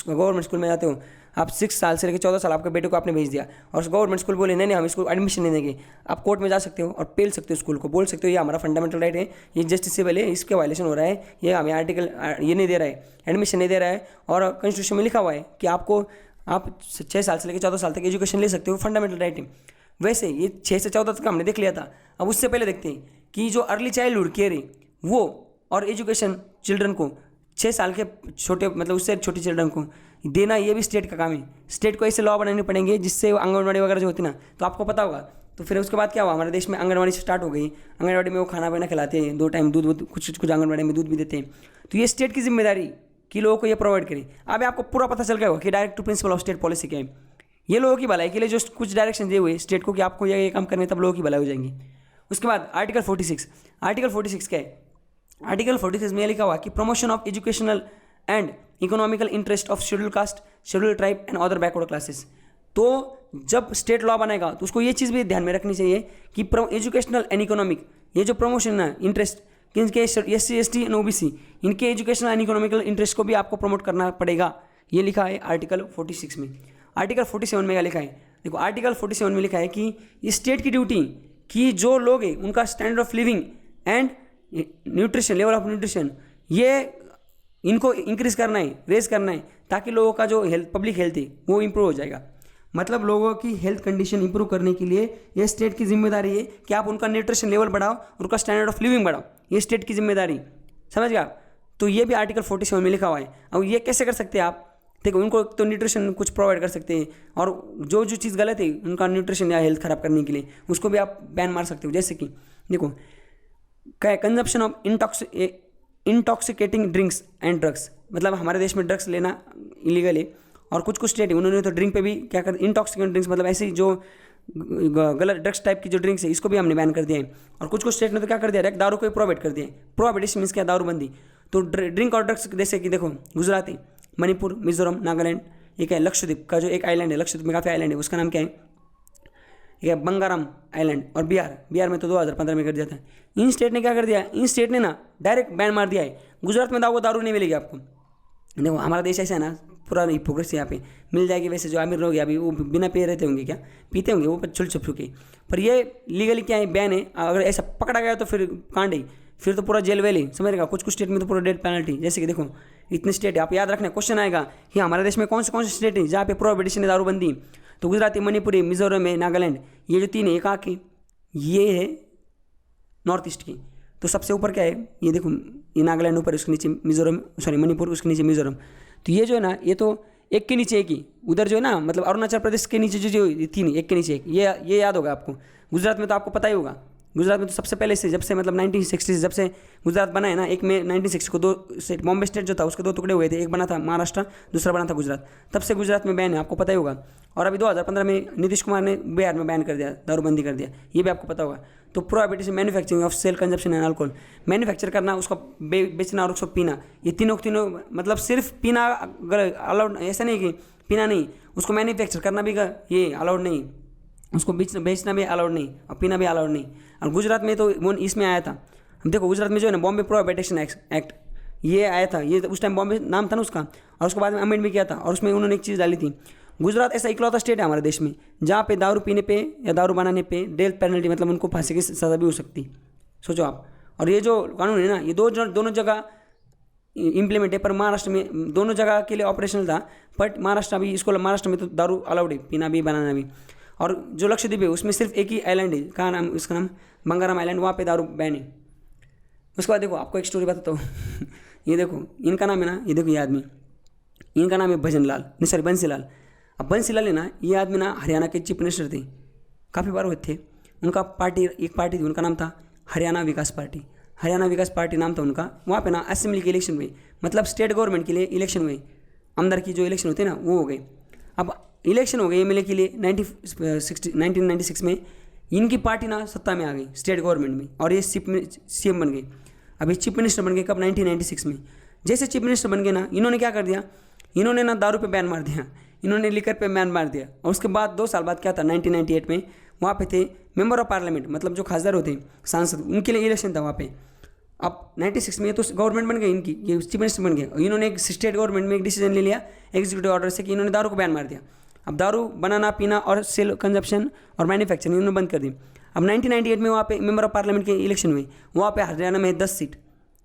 गवर्नमेंट स्कूल में जाते हो, आप 6 साल से लेकर 14 साल आपके बेटे को आपने भेज दिया और गवर्नमेंट स्कूल बोले नहीं हम इसको एडमिशन नहीं देंगे, आप कोर्ट में जा सकते हो और पेल सकते हो स्कूल को, बोल सकते हो ये हमारा फंडामेंटल राइट है, ये जस्टिसेबल है, इसके वायलेशन हो रहा है, ये हमें आर्टिकल ये नहीं दे रहा है, एडमिशन नहीं दे रहा है, और कॉन्स्टिट्यूशन में लिखा हुआ है कि आप 6 साल से लेकर 14 साल तक एजुकेशन ले सकते हो, फंडामेंटल राइट है। वैसे ये 6 से 14 तक हमने देख लिया था। अब उससे पहले देखते हैं कि जो अर्ली चाइल्डहुड केयर है वो और एजुकेशन चिल्ड्रन को 6 साल के छोटे मतलब उससे छोटे चिल्ड्रन को देना, ये भी स्टेट का काम है। स्टेट को ऐसे लॉ बनाने पड़ेंगे जिससे आंगनबाड़ी वगैरह जो होती ना, तो आपको पता होगा। तो फिर उसके बाद क्या हुआ, हमारे देश में आंगनबाड़ी स्टार्ट हो गई। आंगनबाड़ी में वो खाना वाना खिलाते हैं, 2 टाइम दूध, कुछ आंगनबाड़ी में दूध भी देते हैं। तो ये स्टेट की जिम्मेदारी कि लोगों को ये प्रोवाइड करें। अब आपको पूरा पता चल गया होगा कि directive principle of state policy क्या है। ये लोगों की भलाई के लिए जो कुछ डायरेक्शन दिए हुए स्टेट को कि आपको ये काम करने, तब लोगों की भलाई हो जाएंगी। उसके बाद आर्टिकल 46। आर्टिकल 46 क्या है? आर्टिकल 46 में लिखा हुआ कि promotion of educational and economical interest of schedule caste, schedule tribe and other backward classes. तो जब स्टेट लॉ बनाएगा तो उसको ये चीज़ भी ध्यान में रखनी चाहिए कि एजुकेशनल एंड इकोनॉमिक, ये जो प्रमोशन है इंटरेस्ट किनके, SC ST एंड OBC, इनके एजुकेशनल एंड इकोनॉमिकल इंटरेस्ट को भी आपको प्रमोट करना पड़ेगा। ये लिखा है आर्टिकल 46 में। आर्टिकल 47 में क्या लिखा है? देखो आर्टिकल 47 में लिखा है कि स्टेट की ड्यूटी कि जो लोग हैं उनका standard of living and nutrition, level of nutrition, ये इनको इंक्रीज करना है, रेज करना है, ताकि लोगों का जो पब्लिक हेल्थ है वो इंप्रूव हो जाएगा। मतलब लोगों की हेल्थ कंडीशन इंप्रूव करने के लिए ये स्टेट की जिम्मेदारी है कि आप उनका न्यूट्रिशन लेवल बढ़ाओ, उनका स्टैंडर्ड ऑफ लिविंग बढ़ाओ, ये स्टेट की जिम्मेदारी, समझ गया। तो ये भी आर्टिकल 47 में लिखा हुआ है। अब ये कैसे कर सकते हैं आप? देखो उनको तो न्यूट्रिशन कुछ प्रोवाइड कर सकते हैं, और जो चीज़ गलत है उनका न्यूट्रिशन या हेल्थ खराब करने के लिए उसको भी आप बैन मार सकते हो। जैसे कि देखो क्या है, consumption of intoxicating drinks and drugs, मतलब हमारे देश में ड्रग्स लेना इलीगल है, और कुछ स्टेट है उन्होंने तो ड्रिंक पे भी क्या कर, इंटॉक्सिकेटिंग ड्रिंक्स मतलब ऐसी जो गलत ड्रग्स टाइप की जो ड्रिंक्स है इसको भी हमने बैन कर दिया है। और कुछ स्टेट ने तो क्या कर दिया, दारू को भी प्रोवाइड कर दिया है। प्रोहिबिशन मीन्स क्या, दारूबंदी। तो ड्रिंक और ड्रग्स जैसे कि देखो गुजरात है, मणिपुर, मिजोरम, नागालैंड, एक है लक्षद्वीप का जो एक आइलैंड है, लक्षद्वीप में काफ़ी आइलैंड है, उसका नाम क्या है, एक है बंगाराम आइलैंड, और बिहार में तो 2015 में कर दिया था। इन स्टेट ने क्या कर दिया, इन स्टेट ने ना डायरेक्ट बैन मार दिया है। गुजरात में दारू नहीं मिलेगी आपको। देखो हमारा देश ऐसा है ना, पूरा हिपोक्रेसी यहाँ पे मिल जाएगी। वैसे जो अमीर लोग हैं अभी वो बिना पिए रहते होंगे, क्या पीते होंगे वो छुल छुप छुके, पर ये लीगली क्या है, बैन है। अगर ऐसा पकड़ा गया तो फिर कांड है, फिर तो पूरा जेल वेल ही, समझेगा। कुछ स्टेट में तो पूरा डेथ पेनल्टी। जैसे कि देखो इतने स्टेट है, आप याद रखना, क्वेश्चन आएगा कि हमारे देश में कौन से स्टेट है जहाँ पे प्रोहिबिशन है, दारूबंदी। तो गुजरात है, मणिपुर, मिजोरम है, नागालैंड, ये जो 3 है, कहाँ की, ये है नॉर्थ ईस्ट की। तो सबसे ऊपर क्या है, ये देखो, ये नागालैंड ऊपर, उसके नीचे मिजोरम, सॉरी मणिपुर, उसके नीचे मिजोरम। तो ये जो है ना, ये तो एक के नीचे एक ही। उधर जो है ना, मतलब अरुणाचल प्रदेश के नीचे जो 3 एक के नीचे एक, ये याद होगा आपको। गुजरात में तो आपको पता ही होगा, गुजरात में तो सबसे पहले से, जब से मतलब 1960 से जब से गुजरात बना है ना, एक में 1960 को 2 स्टेट, बॉम्बे स्टेट जो था उसके 2 टुकड़े हुए थे, एक बना था महाराष्ट्र, दूसरा बना था गुजरात। तब से गुजरात में बैन है, आपको पता ही होगा। और अभी 2015 में नीतीश कुमार ने बिहार में बैन कर दिया, दारूबंदी कर दिया, ये भी आपको पता होगा। तो prohibition manufacturing of sale, consumption and alcohol, manufacture करना, उसको बेचना और उसको पीना, ये तीनों मतलब सिर्फ पीना अलाउड, ऐसा नहीं कि पीना नहीं, उसको मैन्युफैक्चर करना भी ये अलाउड नहीं, उसको बेचना भी अलाउड नहीं और पीना भी अलाउड नहीं। और गुजरात में तो वो इसमें आया था, हम देखो गुजरात में जो है ना बॉम्बे प्रोहिबिशन एक्ट ये आया था, ये उस टाइम बॉम्बे नाम था ना उसका, और उसके बाद में अमेंड भी किया था, और उसमें उन्होंने एक चीज़ डाली थी। गुजरात ऐसा इकलौता स्टेट है हमारे देश में जहाँ पे दारू पीने पे या दारू बनाने पे डेथ पेनल्टी, मतलब उनको फांसी की सज़ा भी हो सकती, सोचो आप। और ये जो कानून है ना, ये दोनों जगह इम्प्लीमेंट है, पर महाराष्ट्र में दोनों जगह के लिए ऑपरेशनल था, बट महाराष्ट्र अभी इसको, महाराष्ट्र में तो दारू अलाउड है, पीना भी बनाना भी। और जो लक्षद्वीप है उसमें सिर्फ एक ही आइलैंड है, कहाँ नाम, उसका नाम बंगाराम आइलैंड, वहाँ पे दारू बैन है। उसके बाद देखो आपको एक स्टोरी बताता हूँ ये देखो इनका नाम है ना, ये देखो ये आदमी, इनका नाम है भजन लाल, नहीं सॉरी बंसीलाल। अब बंसीलाल है ना, ये आदमी ना हरियाणा के चीफ मिनिस्टर थे, काफ़ी बार हुए थे। उनका पार्टी, एक पार्टी थी, उनका नाम था हरियाणा विकास पार्टी। हरियाणा विकास पार्टी नाम था उनका। वहाँ पे ना असेंबली के इलेक्शन हुए, मतलब स्टेट गवर्नमेंट के लिए इलेक्शन हुए, अंदर की जो इलेक्शन होते हैं ना वो हो गए। अब इलेक्शन हो गए एमएलए के लिए 1996 में। इनकी पार्टी ना सत्ता में आ गई स्टेट गवर्नमेंट में, और ये सीएम बन गए। अभी चीफ मिनिस्टर बन गए कब, 1996 में। जैसे चीफ मिनिस्टर बन गए ना, इन्होंने क्या कर दिया, इन्होंने ना दारू पे बैन मार दिया, इन्होंने लिकर पे बैन मार दिया। और उसके बाद 2 साल बाद क्या था, 1998 में वहाँ पे थे मेंबर ऑफ पार्लियामेंट, मतलब जो खासदार होते हैं सांसद, उनके लिए इलेक्शन था वहाँ पे। अब 96 में तो गवर्नमेंट बन गई इनकी, ये चीफ मिनिस्टर बन गए, और इन्होंने एक स्टेट गवर्नमेंट में एक डिसीजन ले लिया एग्जीक्यूटिव ऑर्डर से कि इन्होंने दारू को बैन मार दिया। अब दारू बनाना, पीना और सेल, कंजप्शन और मैन्युफैक्चरिंग इन्होंने बंद कर दी। अब 1998 में वहाँ पे मेंबर ऑफ पार्लियामेंट के इलेक्शन हुए, वहाँ पे हरियाणा में 10 सीट,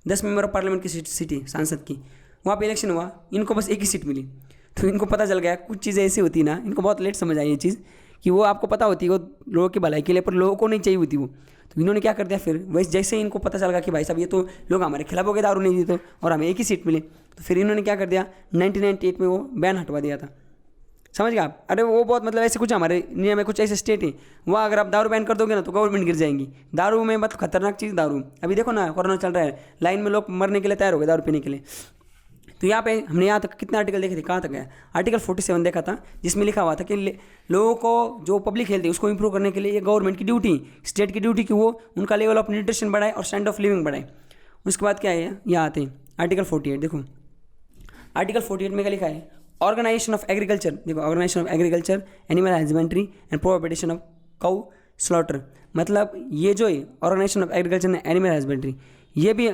10 मेंबर ऑफ पार्लियामेंट की सीट है सांसद की, वहाँ पे इलेक्शन हुआ, इनको बस एक ही सीट मिली। तो इनको पता चल गया कुछ चीज़ें ऐसी होती ना, इनको बहुत लेट समझ आई ये चीज़ कि वो आपको पता होती है वो लोगों की भलाई के लिए, पर लोगों को नहीं चाहिए होती वो। तो इन्होंने क्या कर दिया फिर, वैसे जैसे ही इनको पता चल गया कि भाई साहब ये तो लोग हमारे खिलाफ हो गए दारू नहीं दी तो, और हमें एक ही सीट मिली, तो फिर इन्होंने क्या कर दिया, 1998 में वो बैन हटवा दिया था। समझ गए आप। अरे वो बहुत मतलब ऐसे कुछ हमारे इंडिया में कुछ ऐसे स्टेट हैं, वहाँ अगर आप दारू बैन कर दोगे ना तो गवर्नमेंट गिर जाएंगी। दारू में मतलब खतरनाक चीज़ दारू। अभी देखो ना कोरोना चल रहा है, लाइन में लोग मरने के लिए तैयार हो गए दारू पीने के लिए। तो यहाँ पे हमने यहाँ तक कितने आर्टिकल देखे थे, कहाँ तक गया, आर्टिकल 47 देखा था, जिसमें लिखा हुआ था कि लोगों को जो पब्लिक हेल्थ है उसको इंप्रूव करने के लिए ये गवर्नमेंट की ड्यूटी, स्टेट की ड्यूटी कि वो उनका लेवल ऑफ न्यूट्रिशन बढ़ाए और स्टैंडर्ड ऑफ लिविंग बढ़ाए। उसके बाद क्या है, यहाँ आते हैं आर्टिकल 48। देखो आर्टिकल 48 में क्या लिखा है, ऑर्गेनाइजेशन ऑफ एग्रीकल्चर। देखो organisation of agriculture, animal husbandry and prohibition of cow slaughter. मतलब ये जो है organisation of agriculture and animal husbandry, ये भी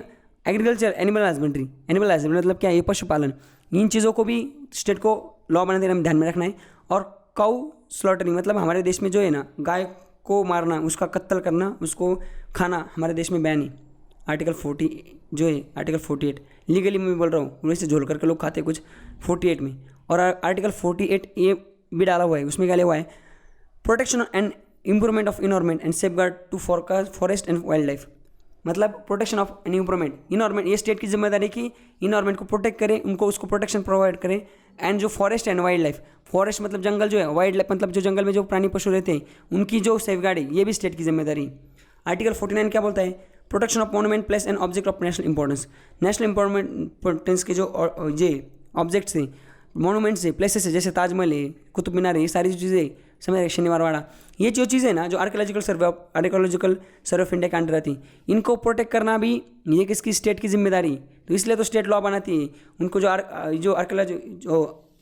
agriculture, animal husbandry, animal husbandry मतलब क्या है, ये पशुपालन, इन चीज़ों को भी स्टेट को लॉ बनाने देने में ध्यान में रखना है। और काउ स्लॉटरिंग मतलब हमारे देश में जो है ना गाय को मारना, उसका कत्ल करना, उसको खाना हमारे देश में बैन है। आर्टिकल 40 जो है, आर्टिकल 48 लीगली मैं बोल रहा हूँ, वैसे झोल करके लोग खाते कुछ 48 में। और आर्टिकल 48 ये भी डाला हुआ है, उसमें क्या लिखा हुआ है, protection and improvement of environment and safeguard to forest and wildlife. मतलब protection of and improvement environment, ये स्टेट की जिम्मेदारी है कि इन्वायरमेंट को प्रोटेक्ट करें, उनको उसको प्रोटेक्शन प्रोवाइड करें। एंड जो forest and wild life, forest मतलब जंगल जो है, वाइल्ड लाइफ मतलब जो जंगल में जो प्राणी पशु रहते हैं उनकी जो सेफगार्ड है, ये भी स्टेट की जिम्मेदारी है। आर्टिकल 49 क्या बोलता है, protection of monument place and object of national importance. National importance के जो ये ऑब्जेक्ट्स हैं, मोनूमेंट्स है, प्लेसेस है, जैसे ताजमहल है, कुतुब मीनार है, ये सारी चीज़ें समय शनिवार वाड़ा, ये जो चीज़ें ना जो आर्कियोलॉजिकल सर्वे ऑफ इंडिया के अंडर आती, इनको प्रोटेक्ट करना भी ये किसकी, स्टेट की जिम्मेदारी। तो इसलिए तो स्टेट लॉ बनाती है, उनको जो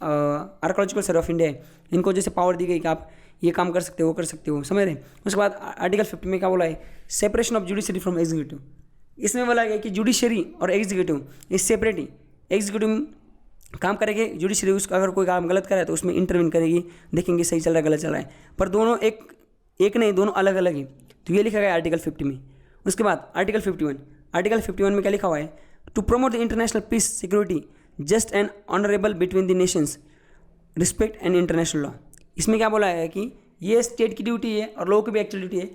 आर्कियोलॉजिकल सर्वे ऑफ इंडिया है, इनको जैसे पावर दी गई कि आप ये काम कर सकते हो, वो कर सकते हो, समझ रहे हैं। उसके बाद आर्टिकल 50 में क्या बोला है, separation of judiciary from executive. इसमें बोला गया कि जुडिशरी और एग्जीक्यूटिव ये सेपरेट ही, एग्जीक्यूटिव काम करेंगे, जुडिशरी उसका अगर कोई काम गलत करे तो उसमें इंटरवीन करेगी, देखेंगे सही चल रहा है गलत चल रहा है, पर दोनों एक नहीं, दोनों अलग अलग हैं। तो ये लिखा गया आर्टिकल 50 में। उसके बाद आर्टिकल 51 में क्या लिखा हुआ है, to promote the international peace, security, just and honourable between the nations, respect and international law. इसमें क्या बोला है कि ये स्टेट की ड्यूटी है और लोगों की भी एक्चुअल ड्यूटी है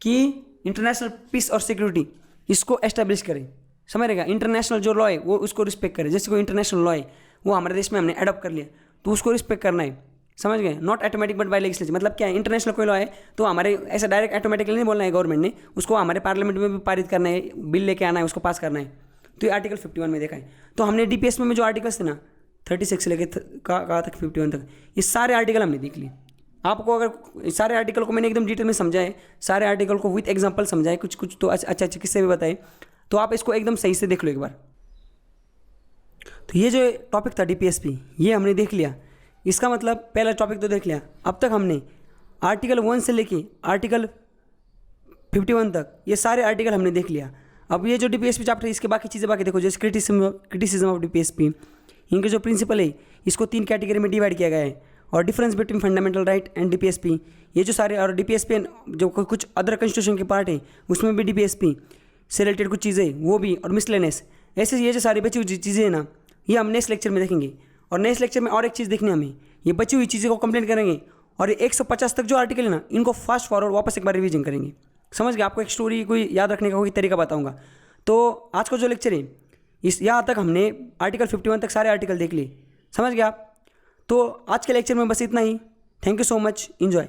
कि इंटरनेशनल पीस और सिक्योरिटी इसको एस्टेब्लिश करें, समझ रहेगा। इंटरनेशनल जो लॉ है वो उसको रिस्पेक्ट करें, जैसे कोई इंटरनेशनल लॉ है वो हमारे देश में हमने अडॉप्ट कर लिया तो उसको रिस्पेक्ट करना है, समझ गए। Not automatic but by legislature, मतलब क्या है, इंटरनेशनल कोई लॉ है तो हमारे ऐसा डायरेक्ट ऑटोमेटिकली नहीं बोलना है गवर्नमेंट ने, उसको हमारे पार्लियामेंट में भी पारित करना है, बिल लेके आना है, उसको पास करना है। तो ये आर्टिकल 51 में देखा है। तो हमने DPS में जो आर्टिकल्स थे ना 36 से लेकर कहा तक 51 तक, ये सारे आर्टिकल हमने देख लिए। आपको अगर सारे आर्टिकल को मैंने एकदम डिटेल में समझाए, सारे आर्टिकल को विथ एग्जांपल समझाए, कुछ कुछ तो अच्छे किस्से भी बताए, तो आप इसको एकदम सही से देख लो एक बार। तो ये जो टॉपिक था DPSP ये हमने देख लिया। इसका मतलब पहला टॉपिक तो देख लिया। अब तक हमने आर्टिकल 1 से लेके आर्टिकल 51 तक ये सारे आर्टिकल हमने देख लिया। अब ये जो DPSP चैप्टर इसके बाकी चीज़ें बाकी देखो, जैसे क्रिटिसिज्म ऑफ DPSP, इनके जो प्रिंसिपल है इसको 3 कैटेगरी में डिवाइड किया गया है। और difference between fundamental right and DPSP, ये जो सारे, और DPSP जो कुछ अदर कॉन्स्टिट्यूशन के पार्ट है उसमें भी DPSP से रिलेटेड कुछ चीज़ें वो भी, और मिसलेनियस, ऐसे ये जो सारी बची हुई चीज़ें हैं ना ये हम नेक्स्ट लेक्चर में देखेंगे। और नेक्स्ट लेक्चर में और एक चीज़ देखनी है हमें, ये बची हुई चीज़ें को कंप्लीट करेंगे और ये 150 तक जो आर्टिकल है ना इनको फास्ट फॉरवर्ड वापस एक बार रिवीजन करेंगे, समझ गए। आपको एक स्टोरी कोई याद रखने का कोई तरीका बताऊंगा। तो आज का जो लेक्चर है इस यहाँ तक हमने आर्टिकल 51 तक सारे आर्टिकल देख लिए, समझ गया आप। तो आज के लेक्चर में बस इतना ही। Thank you so much, enjoy.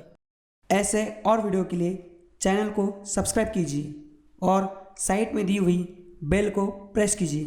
ऐसे और वीडियो के लिए चैनल को सब्सक्राइब कीजिए और साइड में दी हुई बेल को प्रेस कीजिए।